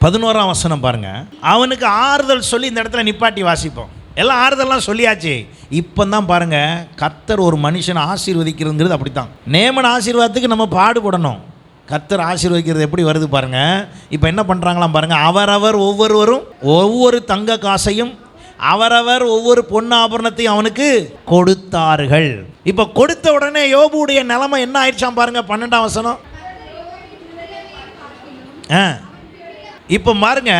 11ஆம் வசனம் பாருங்கள். அவனுக்கு ஆறுதல் சொல்லி இந்த இடத்துல நிப்பாட்டி வாசிப்போம். எல்லாம் ஆறுதல்லாம் சொல்லியாச்சு. இப்போ தான் பாருங்கள், கர்த்தர் ஒரு மனுஷனை ஆசீர்வதிக்கிறதுங்கிறது அப்படி தான். நேமன ஆசீர்வாதத்துக்கு நம்ம பாடுபடணும். கர்த்தர் ஆசீர்வதிக்கிறது எப்படி வருது பாருங்க. இப்போ என்ன பண்ணுறாங்களாம் பாருங்க. அவரவர் ஒவ்வொருவரும் ஒவ்வொரு தங்க காசையும் அவரவர் ஒவ்வொரு பொன் ஆபரணத்தையும் அவனுக்கு கொடுத்தார்கள். இப்போ கொடுத்த உடனே யோபுடைய நிலைமை என்ன ஆயிடுச்சாம் பாருங்க. 12ஆம் வசனம். இப்போ பாருங்க,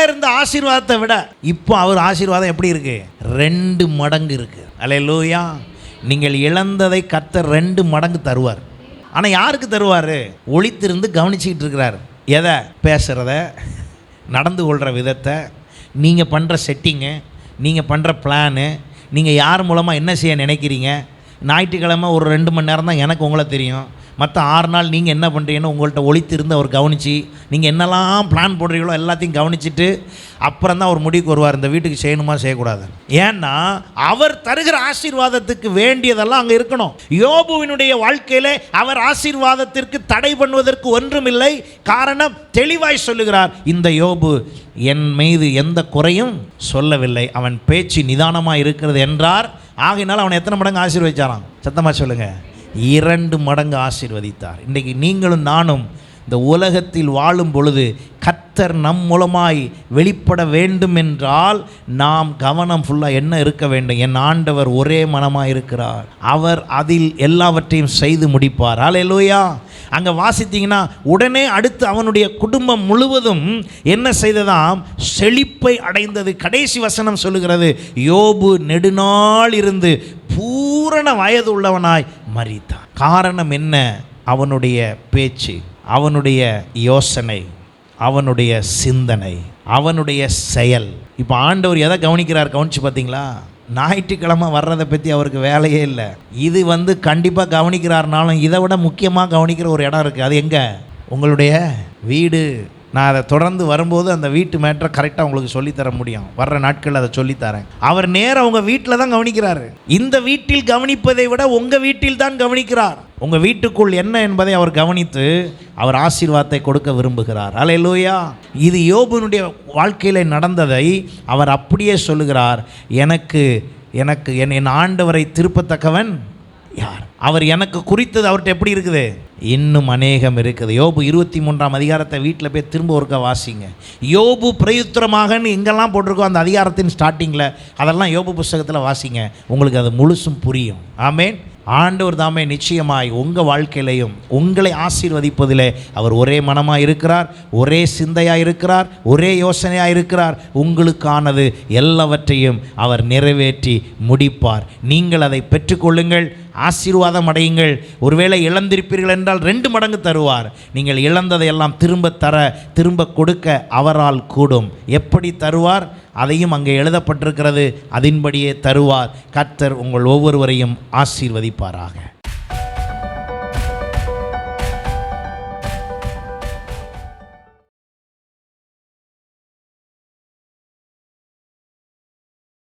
இருந்த ஆசீர்வாதத்தை விட இப்போ அவர் ஆசீர்வாதம் எப்படி இருக்கு? 2 மடங்கு இருக்கு. அல்லேலூயா. நீங்கள் இழந்ததை கர்த்தர் 2 மடங்கு தருவார். ஆனால் யாருக்கு தருவார்? ஒளித்திருந்து கவனிச்சிக்கிட்டு இருக்கிறார். எதை? பேசுகிறத, நடந்து கொள்கிற விதத்தை, நீங்கள் பண்ணுற செட்டிங்கு, நீங்கள் பண்ணுற பிளானு, நீங்கள் யார் மூலமாக என்ன செய்ய நினைக்கிறீங்க. ஞாயிற்றுக்கிழமை ஒரு 2 மணி நேரம் தான் எனக்கு உங்களை தெரியும். மற்ற 6 நாள் நீங்கள் என்ன பண்ணுறீங்கன்னு உங்கள்கிட்ட ஒளித்திருந்து அவர் கவனித்து, நீங்கள் என்னெல்லாம் பிளான் போடுறீங்களோ எல்லாத்தையும் கவனிச்சுட்டு அப்புறம் தான் அவர் முடிவுக்கு வருவார், இந்த வீட்டுக்கு செய்யணுமா செய்யக்கூடாது. ஏன்னா அவர் தருகிற ஆசீர்வாதத்துக்கு வேண்டியதெல்லாம் அங்கே இருக்கணும். யோபுவினுடைய வாழ்க்கையில் அவர் ஆசீர்வாதத்திற்கு தடை பண்ணுவதற்கு ஒன்றுமில்லை. காரணம் தெளிவாய் சொல்லுகிறார், இந்த யோபு என் மீது எந்த குறையும் சொல்லவில்லை, அவன் பேச்சு நிதானமாக இருக்கிறது என்றார். ஆகையினால் அவனை எத்தனை மடங்கு ஆசீர்வதிச்சாராம்? சத்தமாக சொல்லுங்கள். 2 மடங்கு ஆசீர்வதித்தார். இன்றைக்கி நீங்களும் நானும் இந்த உலகத்தில் வாழும் பொழுது கர்த்தர் நம் மூலமாய் வெளிப்பட வேண்டும் என்றால் நாம் கவனம் ஃபுல்லாக என்ன இருக்க வேண்டும்? என் ஆண்டவர் ஒரே மனமாக இருக்கிறார், அவர் அதில் எல்லாவற்றையும் செய்து முடிப்பார். அல்லேலூயா. அங்கே வாசித்தீங்கன்னா உடனே அடுத்து அவனுடைய குடும்பம் முழுவதும் என்ன செய்ததாம்? செழிப்பை அடைந்தது. கடைசி வசனம் சொல்லுகிறது, யோபு நெடுநாள் இருந்து பூரண வயது உள்ளவனாய் மரித்தான். காரணம் என்ன? அவனுடைய பேச்சு, அவனுடைய யோசனை, அவனுடைய சிந்தனை, அவனுடைய செயல். இப்போ ஆண்டவர் எதை கவனிக்கிறார்? கவனிச்சு பார்த்தீங்களா? ஞாயிற்றுக்கிழமை வர்றதை பற்றி அவருக்கு வேலையே இல்லை. இது கண்டிப்பாக கவனிக்கிறாருனாலும் இதை விட முக்கியமாக கவனிக்கிற ஒரு இடம் இருக்குது. அது எங்கே? உங்களுடைய வீடு. நான் அதை தொடர்ந்து வரும்போது அந்த வீட்டு மேட்டரை கரெக்டாக உங்களுக்கு சொல்லித்தர முடியும். வர்ற நாட்கள் அதை சொல்லித்தரேன். அவர் நேராக உங்கள் வீட்டில் தான் கவனிக்கிறாரு. இந்த வீட்டில் கவனிப்பதை விட உங்கள் வீட்டில் தான் கவனிக்கிறார். உங்கள் வீட்டுக்குள் என்ன என்பதை அவர் கவனித்து அவர் ஆசீர்வாதத்தை கொடுக்க விரும்புகிறார். அல்லேலூயா. இது யோபுனுடைய வாழ்க்கையில் நடந்ததை அவர் அப்படியே சொல்லுகிறார். எனக்கு எனக்கு என் ஆண்டவரை திருப்பத்தக்கவன் யார்? அவர் எனக்கு குறித்தது அவர்கிட்ட எப்படி இருக்குது? இன்னும் அநேகம் இருக்குது. யோபு 23ஆம் அதிகாரத்தை வீட்டில் போய் திரும்ப ஒருக்க வாசிங்க. யோபு பிரயுத்திரமாகன்னு எங்கெல்லாம் போட்டிருக்கோ அந்த அதிகாரத்தின் ஸ்டார்டிங்கில் அதெல்லாம் யோபு புஸ்தகத்தில் வாசிங்க, உங்களுக்கு அது முழுசும் புரியும். ஆமேன். ஆண்டவர் தாமே நிச்சயமாய் உங்கள் வாழ்க்கையிலையும் உங்களை ஆசீர்வதிப்பதிலே அவர் ஒரே மனமாக இருக்கிறார், ஒரே சிந்தையாக இருக்கிறார், ஒரே யோசனையாக இருக்கிறார். உங்களுக்கானது எல்லாவற்றையும் அவர் நிறைவேற்றி முடிப்பார். நீங்கள் அதை பெற்றுக்கொள்ளுங்கள், ஆசீர்வாதம் அடையுங்கள். ஒருவேளை இழந்திருப்பீர்கள் என்றால் 2 மடங்கு தருவார். நீங்கள் இழந்ததை எல்லாம் திரும்ப கொடுக்க அவரால் கூடும். எப்படி தருவார்? அதையும் அங்கே எழுதப்பட்டிருக்கிறது. அதன்படியே தருவார். கர்த்தர் உங்கள் ஒவ்வொருவரையும் ஆசீர்வதிப்பாராக.